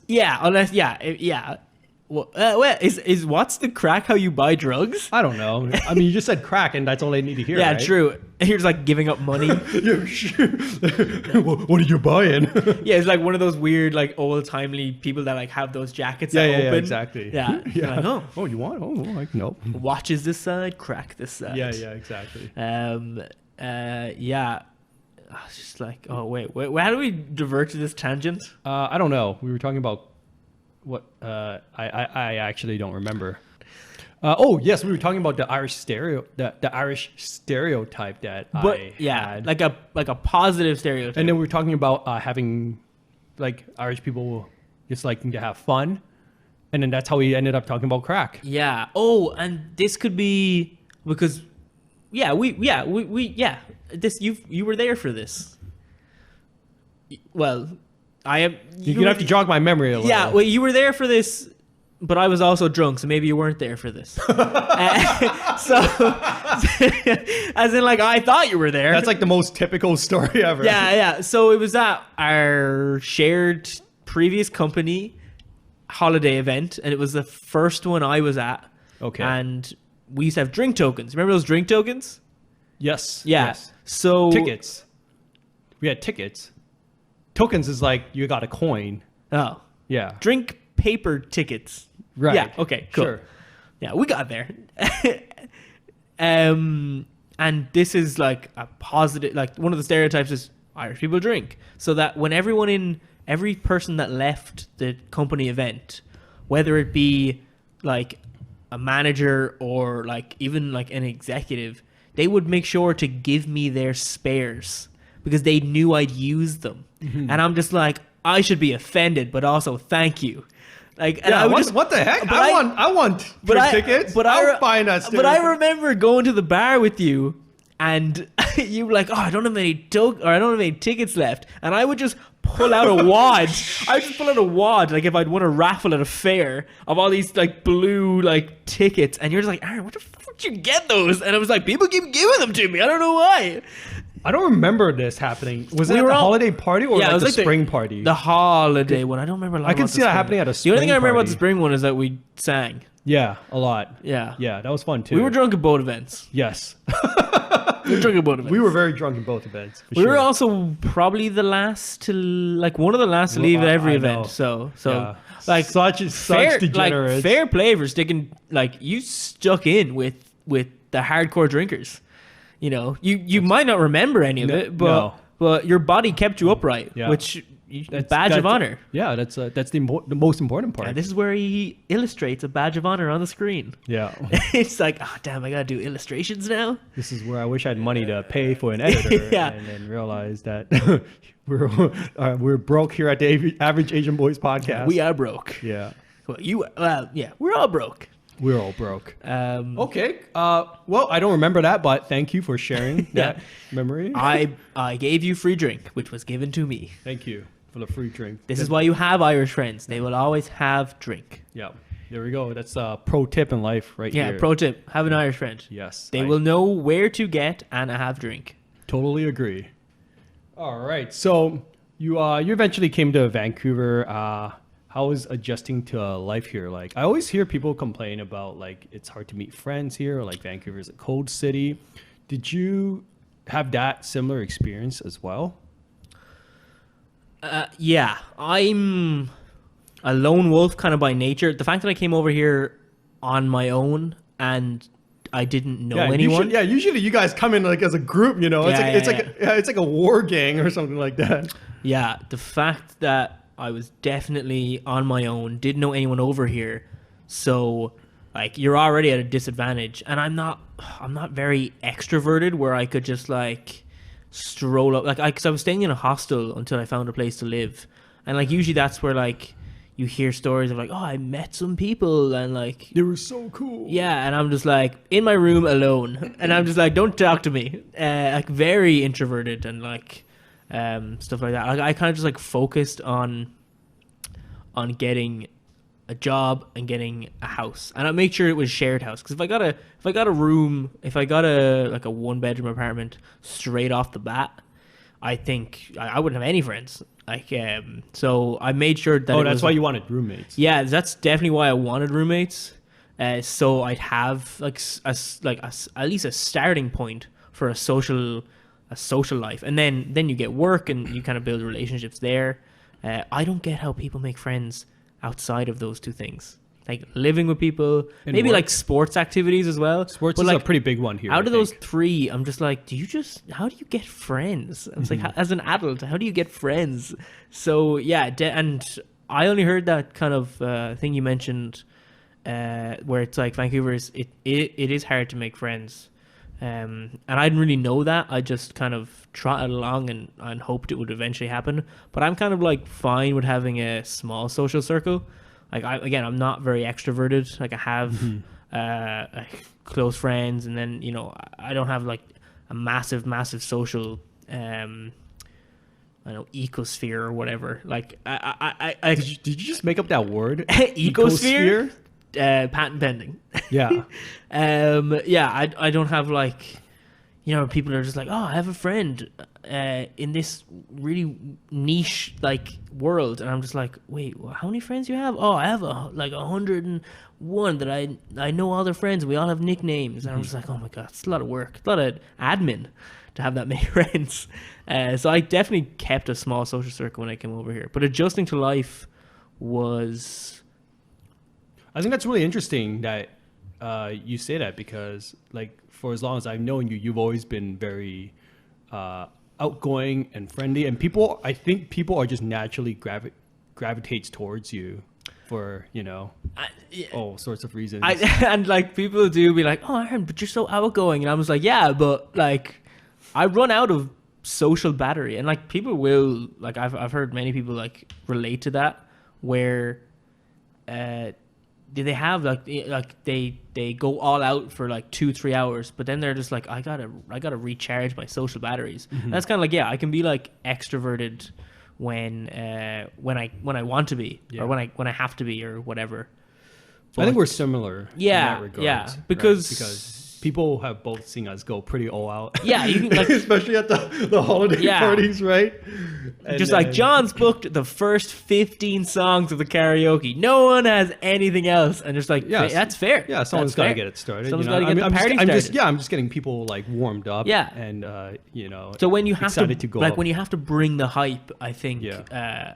Yeah, unless Well, is what's the crack how you buy drugs? I don't know. I mean, you just said crack, and that's all they need to hear. Yeah, right? True. And you're just like giving up money. What are you buying? Yeah, it's like one of those weird, like old timely people that like have those jackets that open. Yeah, exactly. Yeah. Like, oh, you want? Oh, like nope. Watches this side, crack this side. Yeah, exactly. Yeah. I was just like, oh wait, how do we divert to this tangent? I don't know. We were talking about. What I actually don't remember. Yes, we were talking about the Irish stereotype that I had. like a positive stereotype. And then we were talking about having like Irish people just liking to have fun, and then that's how we ended up talking about crack. Yeah. Oh, and this could be because this you were there for this. Well. You're gonna have to jog my memory a little. Yeah, well, you were there for this, but I was also drunk, so maybe you weren't there for this. So, as in, like, I thought you were there. That's like the most typical story ever. Yeah. So it was at our shared previous company holiday event, and it was the first one I was at. Okay. And we used to have drink tokens. Remember those drink tokens? Yes. Yeah. Yes. So tickets. We had tickets. Tokens is like you got a coin. Oh. Yeah. Drink paper tickets. Right. Yeah. Okay. Cool. Sure. Yeah, we got there. And this is like a positive, like one of the stereotypes is Irish people drink. So that when every person that left the company event, whether it be like a manager or like even like an executive, they would make sure to give me their spares because they knew I'd use them. Mm-hmm. And I'm just like, I should be offended, but also thank you. Like, and yeah, what the heck? I want tickets. I'm buying that. But I remember going to the bar with you, and you were like, "Oh, I don't have any tickets left," and I would just pull out a wad. Like if I'd won a raffle at a fair of all these like blue like tickets, and you're just like, "Aaron, what the fuck did you get those?" And I was like, "People keep giving them to me. I don't know why." I don't remember this happening. Was it at the holiday party or it was the spring party? The holiday one. I don't remember. I can see that happening at a spring party. The only thing I remember about the spring one is that we sang. Yeah, a lot. Yeah. Yeah, that was fun too. We were drunk at both events. Yes. We were drunk at both events. We were very drunk in both events. We were also probably the last to, like, one of the last to leave at every event. So Yeah. like, such degenerates. like, fair play for sticking. Like, you stuck in with the hardcore drinkers. You know, you might not remember any of it, but your body kept you upright, which badge of honor. Yeah, that's the most important part. And this is where he illustrates a badge of honor on the screen. Yeah. It's like, oh damn, I gotta do illustrations now. This is where I wish I had money to pay for an editor, Yeah. and then realize that we're broke here at the Average Asian Boys podcast. We are broke. Yeah. Yeah, we're all broke. We're all broke. Okay. Well, I don't remember that, but thank you for sharing that memory. I gave you free drink, which was given to me. Thank you for the free drink. This is why you have Irish friends. They will always have drink. Yeah. There we go. That's a pro tip in life right here. Yeah, pro tip. Have an Irish friend. Yes. They will know where to get and have drink. Totally agree. All right. So you eventually came to Vancouver. How was adjusting to life here? Like, I always hear people complain about, like, it's hard to meet friends here, or like Vancouver is a cold city. Did you have that similar experience as well? Yeah, I'm a lone wolf kind of by nature. The fact that I came over here on my own and I didn't know anyone. Usually you guys come in like as a group, you know. It's like a war gang or something like that. Yeah, the fact that I was definitely on my own, didn't know anyone over here, so like you're already at a disadvantage. And I'm not very extroverted where I could just like stroll up, like because I was staying in a hostel until I found a place to live, and like usually that's where like you hear stories of like, oh, I met some people and like they were so cool. Yeah, and I'm just like in my room alone, and I'm just like, don't talk to me. Like very introverted and like. Stuff like that. I kind of just like focused on getting a job and getting a house, and I made sure it was shared house, because if I got a room, if I got a 1-bedroom apartment straight off the bat, I think I wouldn't have any friends. Like so I made sure that. Oh, that's why you wanted roommates. Yeah, that's definitely why I wanted roommates. So I'd have at least a starting point for a social life, and then you get work and you kind of build relationships there. I don't get how people make friends outside of those two things, like living with people, and maybe work. Like sports activities as well. Sports is like a pretty big one here. Out of those three, I'm just like, how do you get friends? I was like, as an adult, how do you get friends? So yeah, and I only heard that kind of thing you mentioned, where it's like Vancouver it is hard to make friends. And I didn't really know that. I just kind of trotted along and hoped it would eventually happen. But I'm kind of like fine with having a small social circle. Like I'm not very extroverted. Like I have close friends, and then I don't have like a massive social ecosphere or whatever. Like did you just make up that word? Ecosphere? Patent pending. Yeah. I don't have like, people are just like, oh, I have a friend in this really niche like world, and I'm just like, wait, how many friends do you have? Oh, I have 101 that I know all their friends. We all have nicknames, and I'm just like, oh my god, it's a lot of work, it's a lot of admin to have that many friends. So I definitely kept a small social circle when I came over here, but adjusting to life was. I think that's really interesting that you say that, because like for as long as I've known you, you've always been very outgoing and friendly, and I think people are just naturally gravitates towards you for all sorts of reasons. And like people do be like, oh Aaron, but you're so outgoing, and I was like, yeah, but like I run out of social battery, and like people will, like I've heard many people like relate to that, where they have like they go all out for like 2-3 hours, but then they're just like, I gotta recharge my social batteries. And that's kind of like, yeah, I can be like extroverted when I want to be, or when I have to be, or whatever. But I think we're similar. Yeah, in that regards, yeah, right? because People have both seen us go pretty all out. Yeah, you can, like, especially at the holiday parties, right? And just like John's booked the first 15 songs of the karaoke. No one has anything else, and just like that's fair. Yeah, someone's got to get it started. Someone's got to get the party started. I'm just getting people like warmed up. Yeah, and So when you have to go like when you have to bring the hype, I think I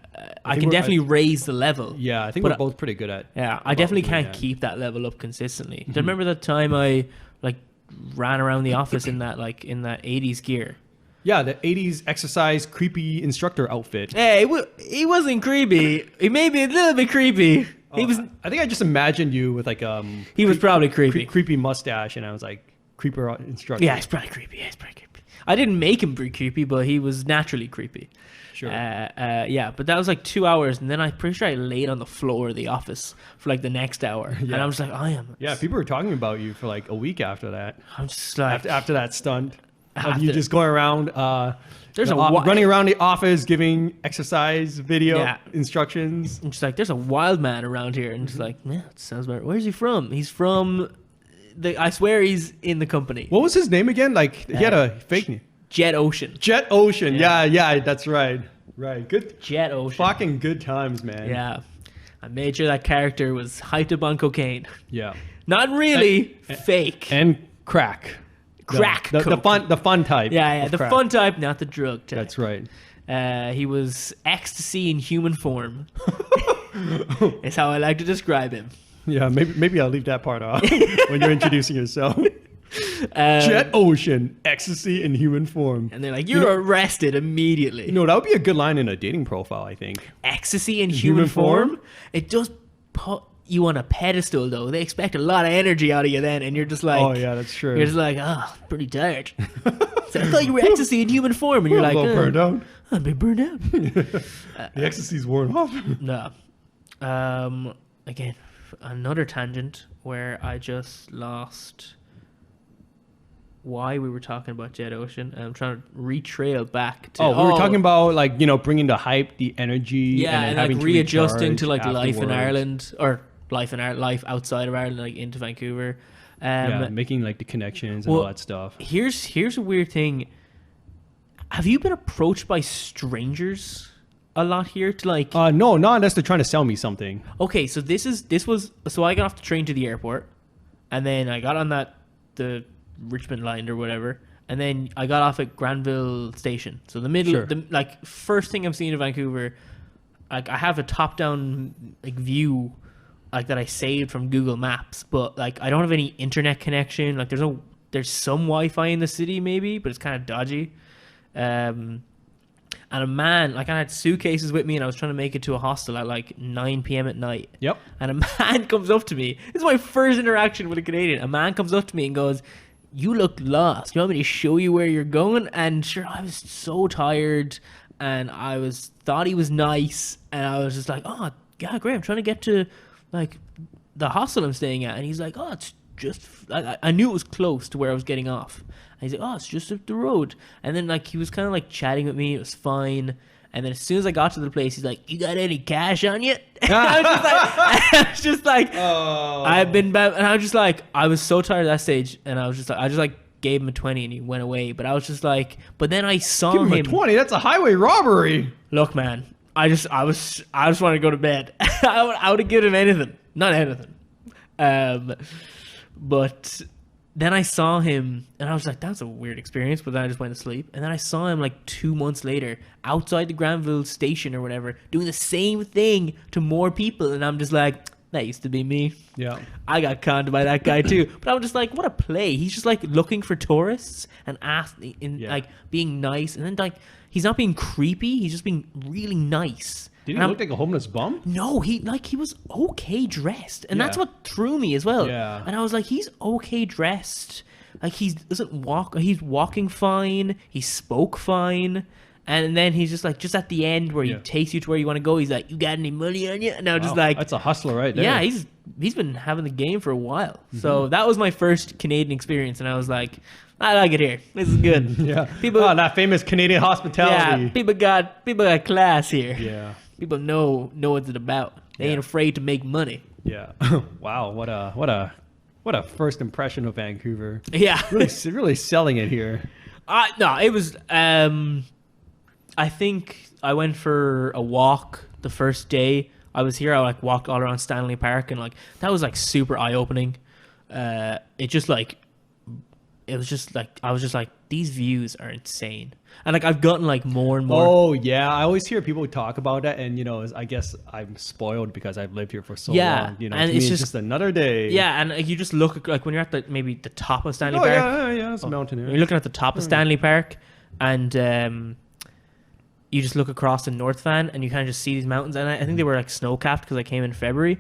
can definitely raise the level. Yeah, I think we're both pretty good at. Yeah, I definitely can't keep that level up consistently. Do you remember that time I like ran around the office in that 80s gear? Yeah, the 80s exercise creepy instructor outfit. Hey, he wasn't creepy. He made me a little bit creepy. He was. I think I just imagined you with like He was probably creepy. Creepy mustache, and I was like creeper instructor. Yeah, he's probably creepy. Yeah, he's probably creepy. I didn't make him be creepy, but he was naturally creepy. Sure. Yeah, but that was like 2 hours, and then I'm pretty sure I laid on the floor of the office for like the next hour, and I was like, I am. Yeah, people were talking about you for like a week after that. I'm just like after that stunt. You just going around, running around the office giving exercise video instructions. I'm just like, there's a wild man around here, and just like, yeah, it sounds about. Where's he from? He's from I swear he's in the company. What was his name again? Like he had a fake name. Jet Ocean. Jet Ocean. Yeah, that's right. Right. Good. Jet Ocean. Fucking good times, man. Yeah. I made sure that character was hyped up on cocaine. Yeah. Not really fake. And crack. The fun type. Yeah, the fun type, not the drug type. That's right. He was ecstasy in human form. Is how I like to describe him. Yeah, maybe I'll leave that part off when you're introducing yourself. Jet Ocean, ecstasy in human form. And they're like, you're arrested immediately. No, that would be a good line in a dating profile, I think. Ecstasy in human form? It does put you on a pedestal, though. They expect a lot of energy out of you then, and you're just like... Oh, yeah, that's true. You're just like, pretty tired. So I thought you were ecstasy in human form, and you're like... a little burned out. I'm a bit burned out. The ecstasy's worn off. No. Again, another tangent where I just lost why we were talking about Jet Ocean. I'm trying to retrail back to... we were talking about, like, bringing the hype, the energy, and like readjusting to like life in Ireland, or life outside of Ireland, like into Vancouver. Making like the connections and all that stuff. Here's a weird thing. Have you been approached by strangers a lot here to like... No, not unless they're trying to sell me something. Okay, so so I got off the train to the airport, and then I got on the Richmond line or whatever, and then I got off at Granville Station. So the middle, first thing I'm seeing in Vancouver, like I have a top-down like view, like that I saved from Google Maps, but like I don't have any internet connection. Like there's some Wi-Fi in the city maybe, but it's kind of dodgy. And a man, like I had suitcases with me, and I was trying to make it to a hostel at like 9 p.m. at night. Yep. And a man comes up to me. This is my first interaction with a Canadian. A man comes up to me and goes, "You look lost. You want me to show you where you're going?" And sure, I was so tired, and thought he was nice, and I was just like, "Oh, yeah, great. I'm trying to get to like the hostel I'm staying at." And he's like, "Oh, it's just..." I knew it was close to where I was getting off. And he's like, "Oh, it's just up the road." And then like he was kind of like chatting with me. It was fine. And then as soon as I got to the place, he's like, "You got any cash on you?" I was just like, oh. I've been bad. And I was just like, I was so tired at that stage. And I just gave him a 20 and he went away. But I was just like, but then I saw him. Give him a 20? That's a highway robbery. Look, man, I just wanted to go to bed. I would have given him anything. Not anything. But then I saw him and I was like, that's a weird experience. But then I just went to sleep. And then I saw him like 2 months later outside the Granville station or whatever, doing the same thing to more people. And I'm just like, that used to be me. Yeah. I got conned by that guy too. But I'm just like, what a play. He's just like looking for tourists and like being nice. And then like, he's not being creepy. He's just being really nice. Did he look like a homeless bum? No, he was okay dressed. And that's what threw me as well. Yeah. And I was like, he's okay dressed. Like he's walking fine. He spoke fine. And then he's just like, just at the end where he takes you to where you want to go, he's like, "You got any money on you?" And I was just like, that's a hustler right there. Yeah, he's been having the game for a while. Mm-hmm. So that was my first Canadian experience. And I was like, I like it here. This is good. Yeah. That famous Canadian hospitality. Yeah, people got class here. Yeah. People know what it's about. They ain't afraid to make money. Yeah. Wow. What a What a first impression of Vancouver. Yeah. Really selling it here. No, it was. I think I went for a walk the first day I was here. I like walked all around Stanley Park, and like that was like super eye opening. It was just like I was just like, these views are insane, and like I've gotten like more and more. Oh yeah, I always hear people talk about that, and I guess I'm spoiled because I've lived here for so long. And to it's me, just another day. Yeah, and you just look at, like when you're at maybe the top of Stanley Oh Park. yeah, it's a mountain. Yeah. You're looking at the top of Stanley Park, and you just look across the North Van, and you kind of just see these mountains. And I think they were like snow capped because I came in February.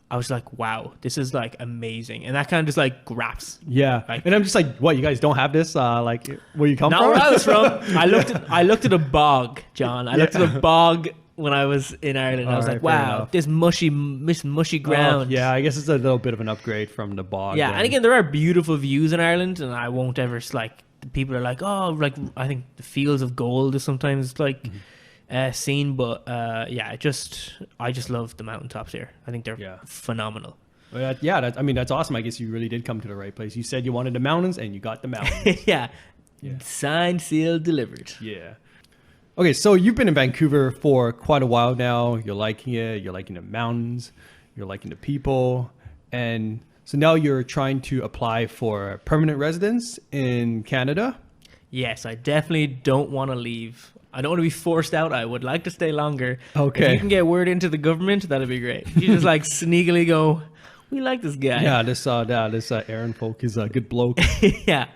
I was like, wow, this is like amazing. And that kind of just like grabs. Yeah. Like, and I'm just like, what, you guys don't have this? Like, where you come not from? where I was from. I looked at a bog, John. I looked at a bog when I was in Ireland. I was like, wow, this mushy ground. Yeah, I guess it's a little bit of an upgrade from the bog. Yeah, then. and again, there are beautiful views in Ireland, and I won't ever like. People are like, oh, like I think the fields of gold is sometimes like seen, but yeah, I just love the mountaintops here. I think they're phenomenal. That's awesome. I guess you really did come to the right place. You said you wanted the mountains, and you got the mountains. yeah. Signed, sealed, delivered. Yeah. Okay, so you've been in Vancouver for quite a while now. You're liking it. You're liking the mountains. You're liking the people, and so now you're trying to apply for permanent residence in Canada. Yes, I definitely don't want to leave. I don't want to be forced out. I would like to stay longer. Okay. If you can get word into the government, that'd be great. You just like sneakily go, we like this guy. Yeah, this Aaron folk is a good bloke. Yeah.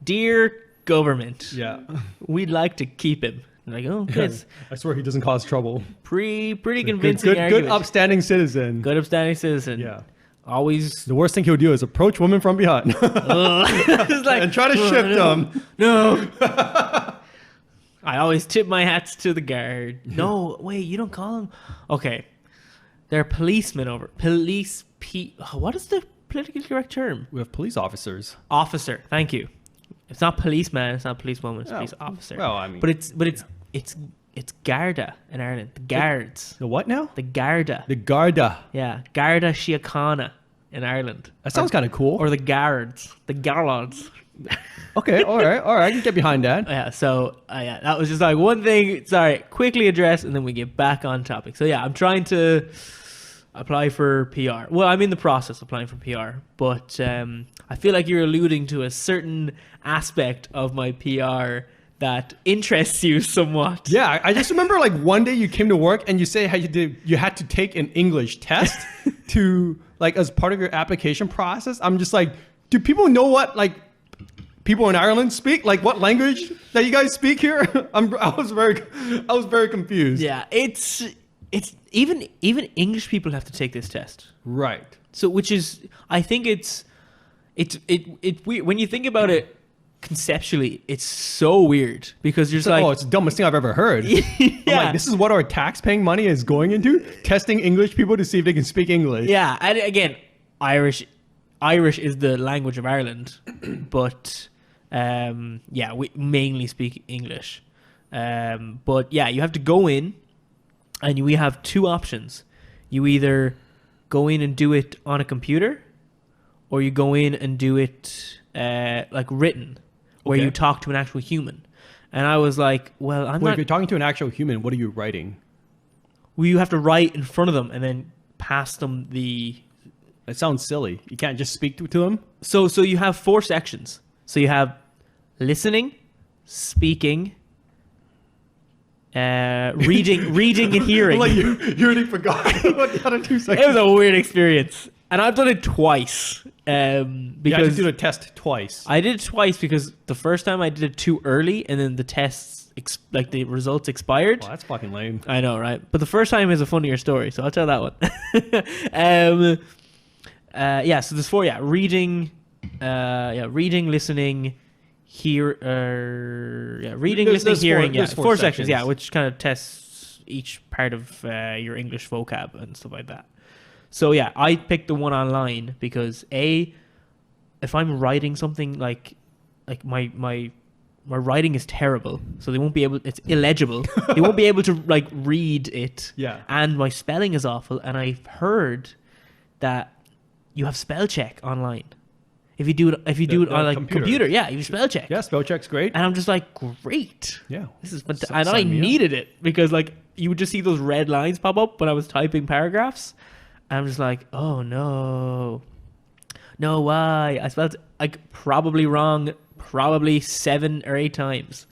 Dear government. Yeah. We'd like to keep him. I'm like, oh, good. I swear he doesn't cause trouble. Pretty convincing argument. Good upstanding citizen. Good upstanding citizen. Yeah. Always. The worst thing he'll do is approach women from behind. It's like, and try to shift them. No. I always tip my hats to the guard. No, wait, you don't call them? Okay. There are policemen over. What is the politically correct term? We have police officers. Officer. Thank you. It's not policeman. It's not policewoman. It's police officer. Well, I mean. But it's Garda in Ireland. The guards. The what now? The Garda. The Garda. Yeah. Garda Síochána in Ireland. That sounds kind of cool. Or the guards. The garlards. Okay, all right, I can get behind that. Yeah, so that was just like one thing. Sorry, quickly address, and then we get back on topic. So yeah, I'm trying to apply for PR. Well, I'm in the process of applying for PR, but I feel like you're alluding to a certain aspect of my PR that interests you somewhat. Yeah, I just remember like one day you came to work and you say how you had to take an English test to like as part of your application process. I'm just like, do people know what like people in Ireland speak? Like what language that you guys speak here? I was very confused. Yeah, it's even English people have to take this test. Right. So which is, I think it's when you think about it conceptually, it's so weird because you're just like, oh, it's the dumbest thing I've ever heard. Yeah. I'm like, this is what our tax-paying money is going into? Testing English people to see if they can speak English. Yeah, and again, Irish is the language of Ireland, but yeah, we mainly speak English. But yeah, you have to go in, and we have two options. You either go in and do it on a computer, or you go in and do it like written, where you talk to an actual human. And I was like, well, If you're talking to an actual human, what are you writing? Well, you have to write in front of them and then pass them the... That sounds silly. You can't just speak to them? So you have 4 sections. So you have listening, speaking, reading and hearing. Like you already forgot what the other 2 sections. It was a weird experience. And I've done it twice. Because you had to do the test twice. I did it twice because the first time I did it too early and then the tests, the results expired. Well, that's fucking lame. I know, right? But the first time is a funnier story, so I'll tell that one. Yeah, so there's 4, reading, listening, listening, hearing, there's 4 sections, which kind of tests each part of your English vocab and stuff like that. So yeah, I picked the one online because if I'm writing something like my writing is terrible, so they won't be able. It's illegible. They won't be able to like read it. Yeah. And my spelling is awful. And I've heard that you have spell check online. If you do it on like computer, yeah, you spell check. Yeah, spell check's great. And I'm just like, great. Yeah. This is fantastic. And I needed it because like you would just see those red lines pop up when I was typing paragraphs. And I'm just like, oh no. No, why? I spelled like probably wrong, probably 7 or 8 times.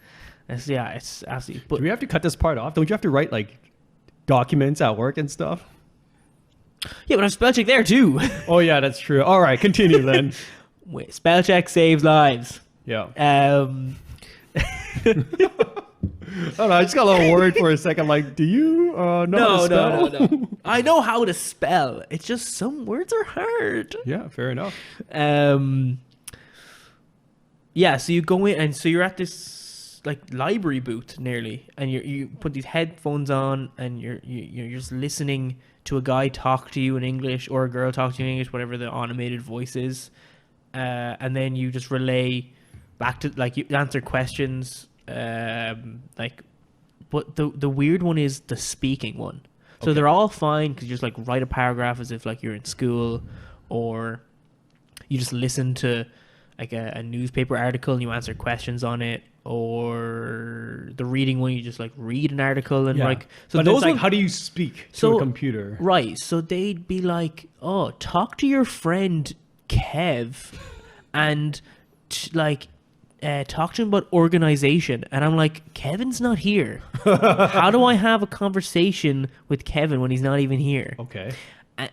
It's absolutely. Do we have to cut this part off? Don't you have to write like documents at work and stuff? Yeah, but I'm spell check there too. Oh yeah, that's true. All right, continue then. Wait, spell check saves lives. Yeah. I don't know, I just got a little worried for a second. Like, do you know how to spell? No. I know how to spell. It's just some words are hard. Yeah, fair enough. Yeah, so you go in and so you're at this like library booth nearly, and you put these headphones on and you're just listening to a guy talk to you in English or a girl talk to you in English, whatever the automated voice is, and then you just relay back to like you answer questions. Like, but the weird one is the speaking one. So they're all fine because you just like write a paragraph as if like you're in school, or you just listen to like a newspaper article and you answer questions on it, or the reading one you just like read an article and like. So but those like, how do you speak to a computer? Right. So they'd be like, oh, talk to your friend Kev, and talk to him about organization. And I'm like, Kevin's not here. How do I have a conversation with Kevin when he's not even here? Okay.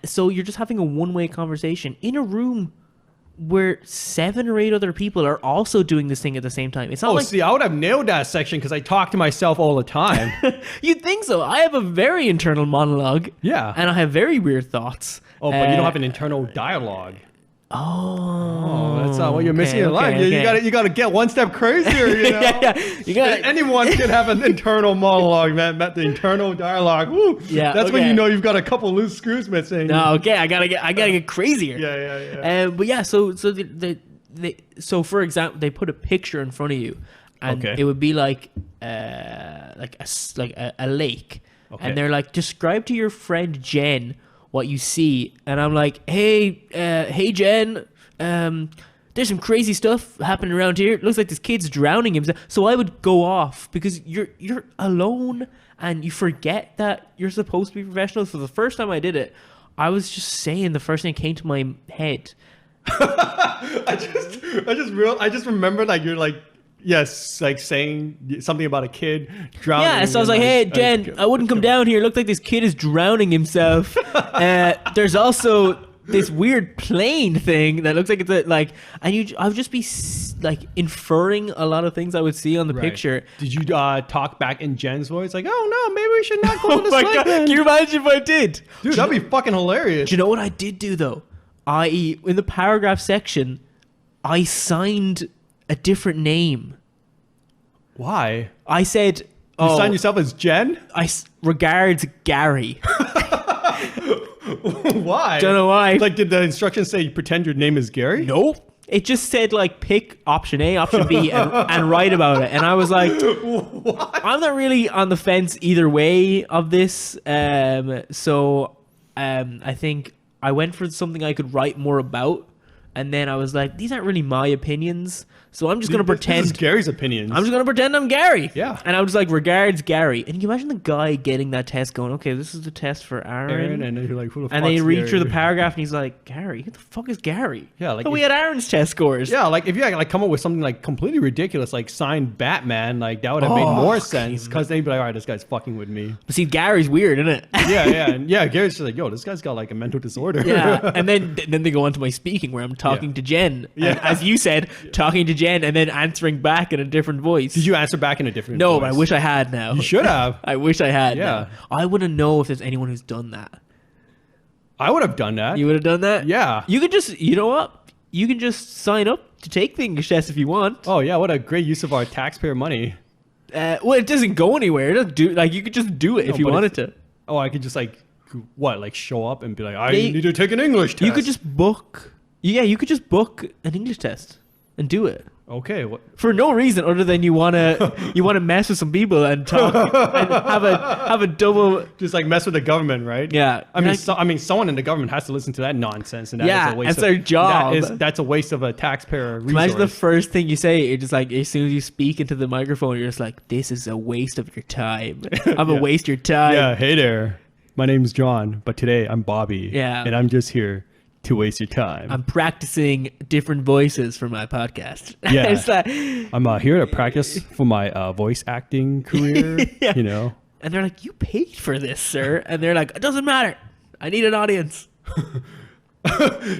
So you're just having a one-way conversation in a room where 7 or 8 other people are also doing this thing at the same time. It's not see, I would have nailed that section because I talk to myself all the time. You'd think so. I have a very internal monologue. Yeah. And I have very weird thoughts. Oh, but you don't have an internal dialogue. Oh, that's not what you're missing in life. You gotta get one step crazier. You know, anyone can have an internal monologue, man. The internal dialogue. Woo. Yeah, that's when you know you've got a couple loose screws missing. No, okay, I gotta get crazier. Yeah. But yeah, so for example, they put a picture in front of you, and it would be like a lake, and they're like, describe to your friend Jen what you see. And I'm like, hey Jen, there's some crazy stuff happening around here. It looks like this kid's drowning himself. So I would go off because you're alone and you forget that you're supposed to be professional. So the first time I did it, I was just saying the first thing that came to my head. I just remember like you're like, yes, like saying something about a kid drowning. Yeah, so I was like, hey, Jen, I wouldn't come down here. It looked like this kid is drowning himself. There's also this weird plane thing that looks like it's and I would just be like inferring a lot of things I would see on the picture. Did you talk back in Jen's voice? Like, oh no, maybe we should not go to this lake. Can you imagine if I did? Dude, that'd be fucking hilarious. Do you know what I did do though? In the paragraph section, I signed a different name. Why? I said, you signed yourself as Jen? Regards, Gary. Why? Don't know why. Like, did the instructions say you pretend your name is Gary? Nope. It just said like pick option A, option B, and write about it. And I was like, what? I'm not really on the fence either way of this. So I think I went for something I could write more about. And then I was like, these aren't really my opinions. So I'm just going to pretend. This is Gary's opinions. I'm just going to pretend I'm Gary. Yeah. And I was like, regards, Gary. And can you imagine the guy getting that test going, okay, this is the test for Aaron. And then you're like, who the fuck? And then you read through the paragraph and he's like, Gary? Who the fuck is Gary? Yeah. Like, but we had Aaron's test scores. Yeah. Like if you like come up with something like completely ridiculous, like signed Batman, like that would have made more sense. Because then you'd be like, all right, this guy's fucking with me. But see, Gary's weird, isn't it? Yeah. Gary's just like, yo, this guy's got like a mental disorder. Yeah. And then they go on to my speaking where I'm talking to Jen. Yeah. And as you said, talking to Jen and then answering back in a different voice. Did you answer back in a different voice? No, but I wish I had now. You should have. I wish I had. Yeah. Now. I wouldn't know if there's anyone who's done that. I would have done that. You would have done that? Yeah. You could just, you know what? You can just sign up to take the English test if you want. Oh yeah, what a great use of our taxpayer money. Well, it doesn't go anywhere. It doesn't do, like, you could just do it if you wanted to. Oh, I could just like, what, like show up and be like, I need to take an English test. You could just book. Yeah, you could just book an English test and do it. Okay. What? For no reason other than you wanna mess with some people and talk and have a double. Just like mess with the government, right? Yeah. I mean, someone in the government has to listen to that nonsense, and Yeah, is a waste that's their job. That's a waste of a taxpayer resource. Imagine the first thing you say. It's just like as soon as you speak into the microphone, you're just like, "This is a waste of your time. I'm a waste of your time." Yeah. Hey there. My name's John, but today I'm Bobby. Yeah. And I'm just here to waste your time. I'm practicing different voices for my podcast. Yeah. It's like, I'm here to practice for my voice acting career. Yeah. You know. And they're like, "You paid for this, sir." And they're like, "It doesn't matter. I need an audience."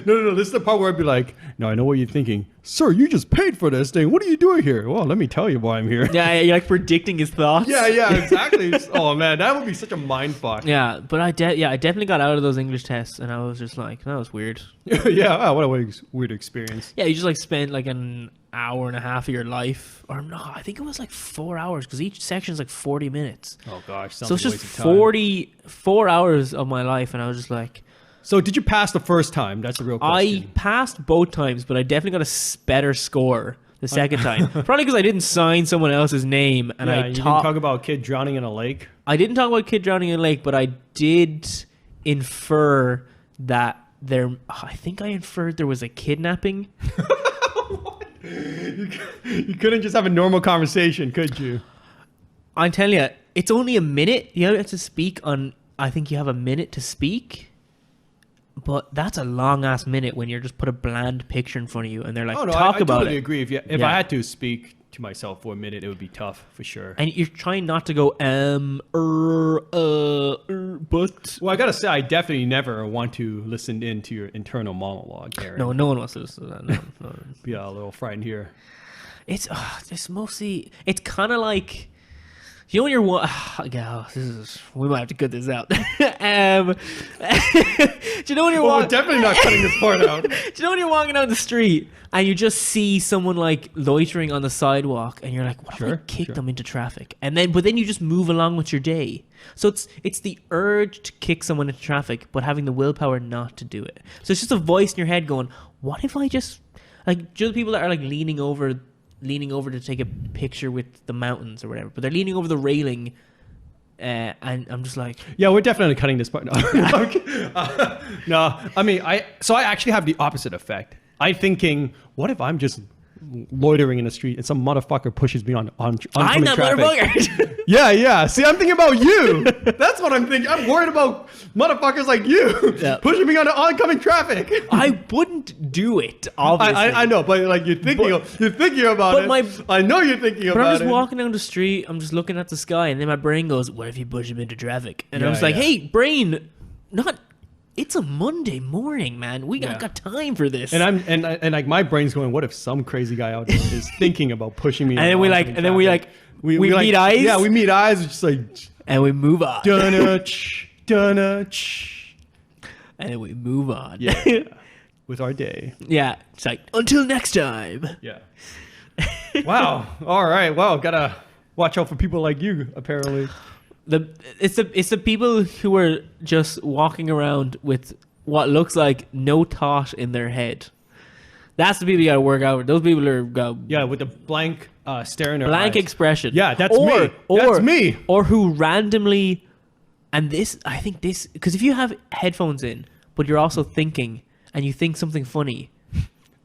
No. This is the part where I'd be like, "No, I know what you're thinking, sir. You just paid for this thing. What are you doing here?" Well, let me tell you why I'm here. Yeah, you're like predicting his thoughts. Yeah, exactly. Oh man, that would be such a mind fuck. Yeah, but I definitely got out of those English tests, and I was just like, that was weird. Yeah, what a weird experience. Yeah, you just like spent like an hour and a half of your life, or no, I think it was like 4 hours because each section is like 40 minutes. Oh gosh, So it's just 44 hours of my life, and I was just like. So did you pass the first time? That's the real question. I passed both times, but I definitely got a better score the second time. Probably because I didn't sign someone else's name, and you didn't talk about a kid drowning in a lake. I didn't talk about kid drowning in a lake, but I did infer that I think I inferred there was a kidnapping. You couldn't just have a normal conversation, could you? I'm telling you, it's only a minute. You have to speak on. I think you have a minute to speak. But that's a long ass minute when you're just put a bland picture in front of you and they're like, talk I about totally it. agree. If I had to speak to myself for a minute, it would be tough for sure. And you're trying not to go, but. Well, I gotta say, I definitely never want to listen into your internal monologue, Aaron. No one wants to listen to that. No. Be a little frightened here. It's mostly, it's kind of like, you know when you're we might have to cut this out. Do you know when you're we're definitely not cutting this part out. Do you know when you're walking down the street and you just see someone like loitering on the sidewalk and you're like, what if I kick them into traffic? But then you just move along with your day. So it's the urge to kick someone into traffic, but having the willpower not to do it. So it's just a voice in your head going, what if I just like the people that are like leaning over to take a picture with the mountains or whatever, but they're leaning over the railing, and I'm just like, yeah, we're definitely cutting this part. No, no. I mean, I actually have the opposite effect. I'm thinking, what if I'm just loitering in the street and some motherfucker pushes me on I'm oncoming that traffic? motherfucker. Yeah. See, I'm thinking about you. That's what I'm thinking. I'm worried about motherfuckers like you pushing me on the oncoming traffic. I wouldn't do it, obviously. I know, but like you're thinking about it. I know you're thinking about it. But I'm just walking down the street. I'm just looking at the sky, and then my brain goes, "What if you push him into traffic?" And I was like, "Hey, brain, not." It's a Monday morning, man. We got time for this. And like my brain's going, what if some crazy guy out there is thinking about pushing me? And then we meet eyes. Yeah, we meet eyes. It's just like, and we move on. Dunach. And then we move on. Yeah. With our day. Yeah. It's like, until next time. Yeah. Wow. All right. Well, gotta watch out for people like you, apparently. It's the people who are just walking around with what looks like no thought in their head. That's the people you gotta work out. Those people are with a blank stare in their blank eyes. expression. Yeah, that's me. That's me. Or who randomly, and I think this because if you have headphones in, but you're also thinking and you think something funny.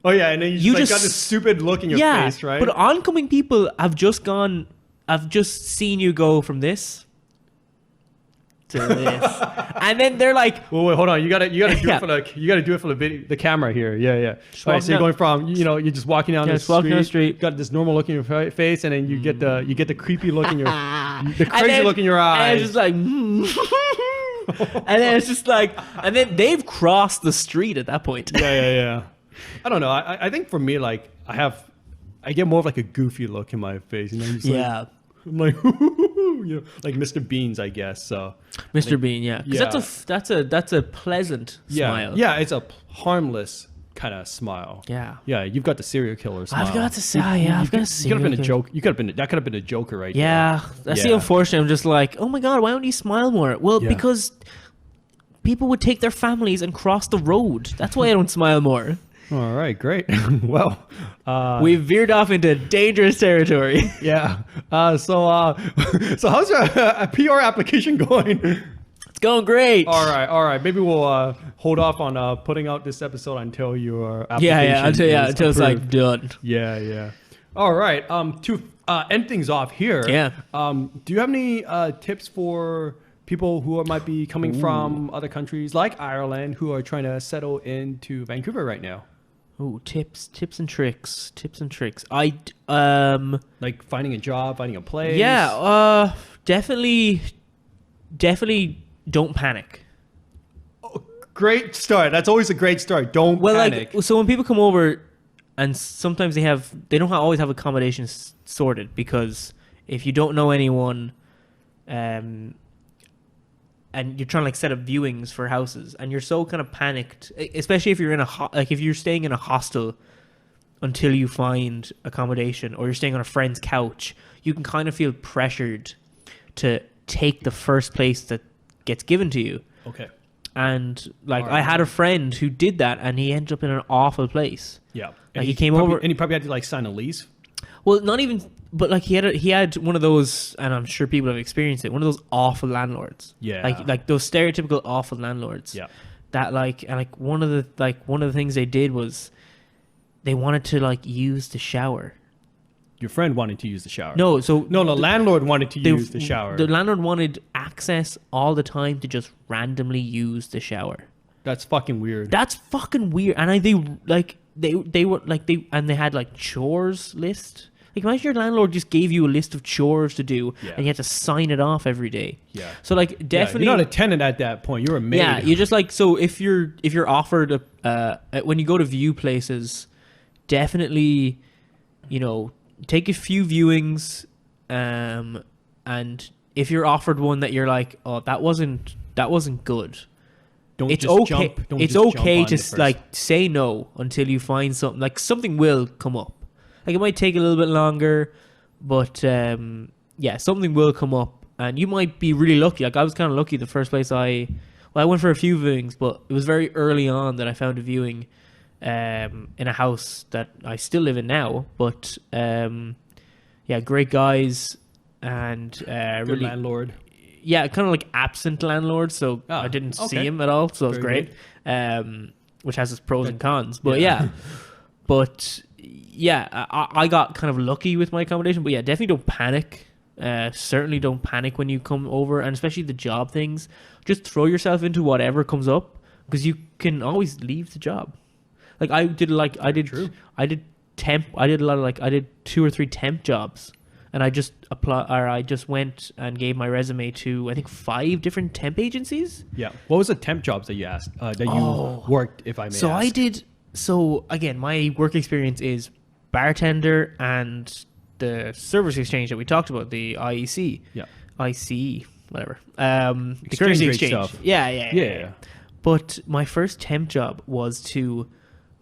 Oh yeah, and then you just got this stupid look in your face, right? But oncoming people have just seen you go from this to this, and then they're like, "Wait, hold on! You gotta do it for the video, the camera here." Yeah. All right, so you're going from you're just walking down the street, got this normal look in your face, and then you get the creepy look in your the crazy look in your eyes. And it's just like, and then it's just like, and then they've crossed the street at that point. Yeah. I don't know. I think for me, like I get more of like a goofy look in my face, and I'm like, like Mr. Bean's, I guess. So Mr. Bean, yeah. Because that's a pleasant smile. Yeah, it's a harmless kind of smile. Yeah. Yeah, you've got the serial killer smile. I've got a serial killer. You could have been that could have been a Joker right there. Yeah. That's the unfortunate. I'm just like, oh my God, why don't you smile more? Well, because people would take their families and cross the road. That's why I don't smile more. All right, great. Well, We've veered off into dangerous territory. yeah. So how's your PR application going? It's going great. All right. Maybe we'll hold off on putting out this episode until your application until it's like done. Yeah. All right. To end things off here. Yeah. Do you have any tips for people who might be coming from other countries like Ireland who are trying to settle into Vancouver right now? Ooh, tips and tricks. I Like finding a job, finding a place. Yeah, definitely don't panic. Oh, great start. That's always a great start. Don't panic. So when people come over, and sometimes they don't always have accommodations sorted, because if you don't know anyone, and you're trying to like set up viewings for houses, and you're so kind of panicked, especially if you're in if you're staying in a hostel until you find accommodation, or you're staying on a friend's couch, you can kind of feel pressured to take the first place that gets given to you. Okay. And like Right. I had a friend who did that, and he ended up in an awful place. Yeah. Like he came over, and he probably had to like sign a lease. well, not even, but like he had one of those, and I'm sure people have experienced it, one of those awful landlords. Yeah. Like those stereotypical awful landlords. Yeah. That like one of the things they did was they wanted to like use the shower. Your friend wanted to use the shower. No, The landlord wanted to use the shower. The landlord wanted access all the time to just randomly use the shower. That's fucking weird. That's fucking weird. And they had like chores list. Like imagine your landlord just gave you a list of chores to do, Yeah. and you had to sign it off every day. Yeah. So like definitely, you're not a tenant at that point. You're a maid. yeah, you just like, so if you're offered when you go to view places, definitely, take a few viewings, and if you're offered one that you're like, oh, that wasn't good, it's okay. It's okay to like say no until you find something. Like something will come up. Like it might take a little bit longer, but something will come up, and you might be really lucky. Like I was kind of lucky the first place I went for a few viewings, but it was very early on that I found a viewing in a house that I still live in now. But great guys, and Good really landlord. yeah, kind of like absent landlord, so I didn't see okay. him at all, so it was Very great. Which has its pros and cons, but but I got kind of lucky with my accommodation. But yeah, definitely don't panic. Certainly don't panic when you come over, and especially the job things. Just throw yourself into whatever comes up, because you can always leave the job. Like I did 2 or 3 temp jobs, and I just went and gave my resume to I think 5 different temp agencies. Yeah. What was the temp jobs that you asked that you worked, if I may ask? So again, my work experience is bartender and the service exchange that we talked about, the IEC. Yeah. ICE, whatever. The currency exchange. Stuff. Yeah. But my first temp job was to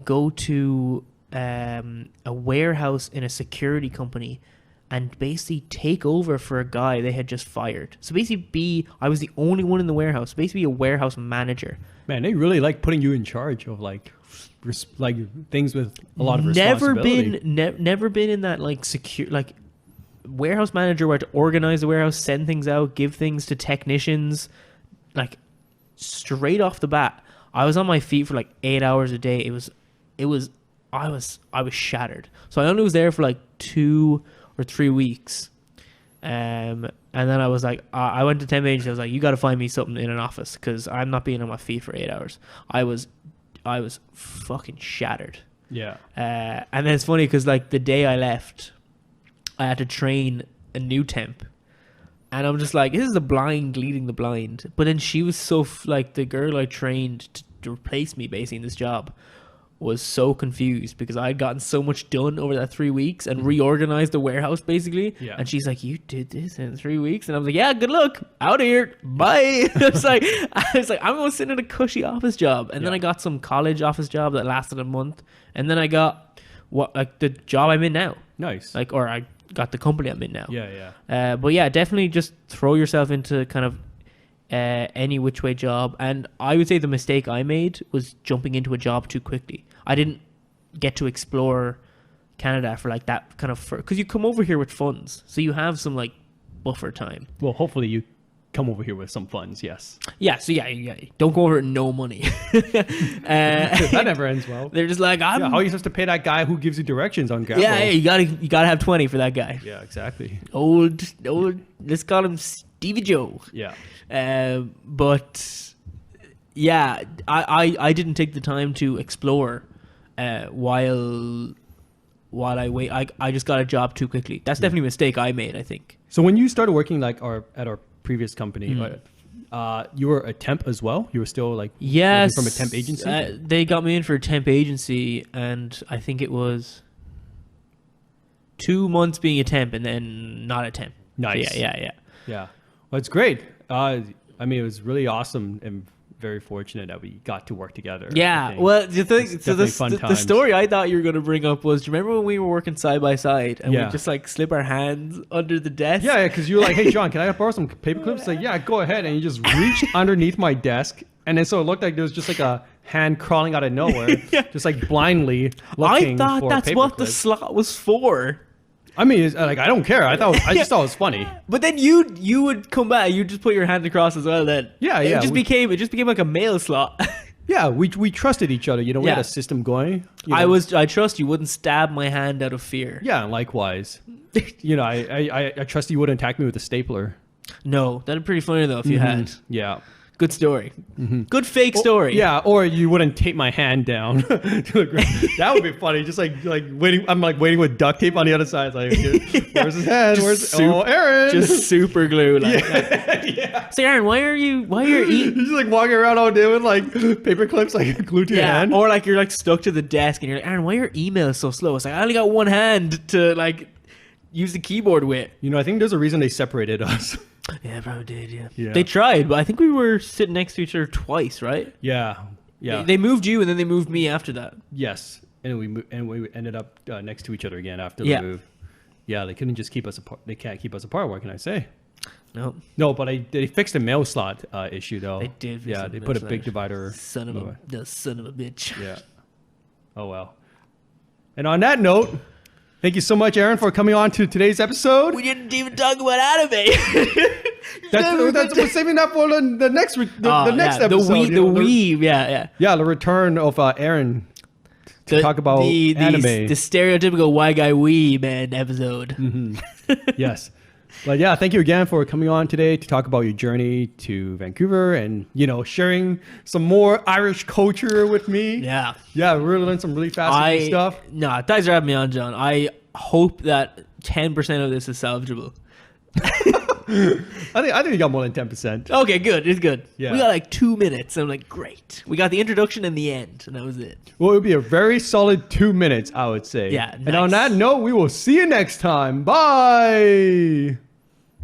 go to a warehouse in a security company and basically take over for a guy they had just fired. So basically I was the only one in the warehouse, basically a warehouse manager. Man, they really like putting you in charge of like things with a lot of responsibility. Never been in that like secure like warehouse manager where to organize the warehouse, send things out, give things to technicians. Like straight off the bat, I was on my feet for like 8 hours a day. I was shattered. So I only was there for like 2 or 3 weeks. And then I was like, I went to temp agency. I was like, you got to find me something in an office, because I'm not being on my feet for 8 hours. I was fucking shattered. Yeah. And then it's funny because like the day I left, I had to train a new temp, and I'm just like, this is the blind leading the blind. But then she was so like the girl I trained to replace me basically in this job was so confused, because I had gotten so much done over that 3 weeks and reorganized the warehouse basically. Yeah. And she's like, you did this in 3 weeks? And I was like, yeah, good luck. Out of here. Bye. I was like, I'm going to sit in a cushy office job. And then I got some college office job that lasted a month. And then I got the job I'm in now. Nice. Or I got the company I'm in now. Yeah. But yeah, definitely just throw yourself into kind of any which way job. And I would say the mistake I made was jumping into a job too quickly. I didn't get to explore Canada for like that kind of, because you come over here with funds, so you have some like buffer time. Well, hopefully you come over here with some funds. Yes. Yeah. So yeah. Don't go over with no money. That never ends well. They're just like, How are you supposed to pay that guy who gives you directions on gravel? yeah, you gotta have 20 for that guy. Yeah, exactly. Old. Let's call him Stevie Joe. Yeah. But yeah, I didn't take the time to explore while I wait. I just got a job too quickly. That's definitely a mistake I made, I think. So when you started working like at our previous company, you were a temp as well? You were still like Yes, working from a temp agency? They got me in for a temp agency, and I think it was 2 months being a temp and then not a temp. Nice. So yeah. Yeah. Well, it's great. I mean, it was really awesome and very fortunate that we got to work together. Yeah. Well, the thing, so definitely fun the times. story I thought you were going to bring up was, do you remember when we were working side by side and Yeah. we just like slip our hands under the desk? Yeah, because you were like, hey, John, can I borrow some paper clips? Like, yeah, go ahead. And you just reached underneath my desk. And then so it looked like there was just like a hand crawling out of nowhere, just like blindly looking I thought for that's paper what the clips. slot was for. I mean, it's, like, I don't care. I just thought it was funny. But then you would come back, you just put your hand across as well. Then Yeah, it yeah, just became like a mail slot. Yeah, we trusted each other. You know, we had Yeah. a system going. You know? I trust you wouldn't stab my hand out of fear. Yeah, likewise. You know, I trust you wouldn't attack me with a stapler. No, that'd be pretty funny though if you had. Yeah. Good story. Good fake story. Yeah, or you wouldn't tape my hand down to the ground. That would be funny. Just like waiting. I'm like waiting with duct tape on the other side. It's like, where's his hand? Aaron? Just super glue. Like, Yeah. So Aaron, why are you eating? You're just like walking around all day with like paper clips like glued to your hand. Or like you're like stuck to the desk and you're like, Aaron, why are your emails so slow? It's like, I only got one hand to like use the keyboard with. You know, I think there's a reason they separated us. Yeah, probably did. Yeah. Yeah. They tried, but I think we were sitting next to each other twice, right? Yeah. They moved you and then they moved me after that. Yes, and we ended up next to each other again after Yeah. the move. Yeah, they couldn't just keep us apart. They can't keep us apart. What can I say? No. No, but they fixed the mail slot issue though. They did fix Yeah, the they mail put a slot big issue. divider. Son of a bitch. Yeah. Oh well. And on that note, thank you so much, Aaron, for coming on to today's episode. We didn't even talk about anime. We're saving that for the next next episode. Yeah. The return of Aaron to talk about anime. The stereotypical white guy wee man episode. Yes. But yeah, thank you again for coming on today to talk about your journey to Vancouver and, you know, sharing some more Irish culture with me. Yeah. Yeah, we really learned some really fascinating stuff. No, thanks for having me on, John. I hope that 10% of this is salvageable. I think we got more than 10%. Okay, good. It's good. Yeah. We got like 2 minutes. I'm like, great. We got the introduction and the end, and that was it. Well, it would be a very solid 2 minutes, I would say. Yeah, And on nice. that note, we will see you next time. Bye.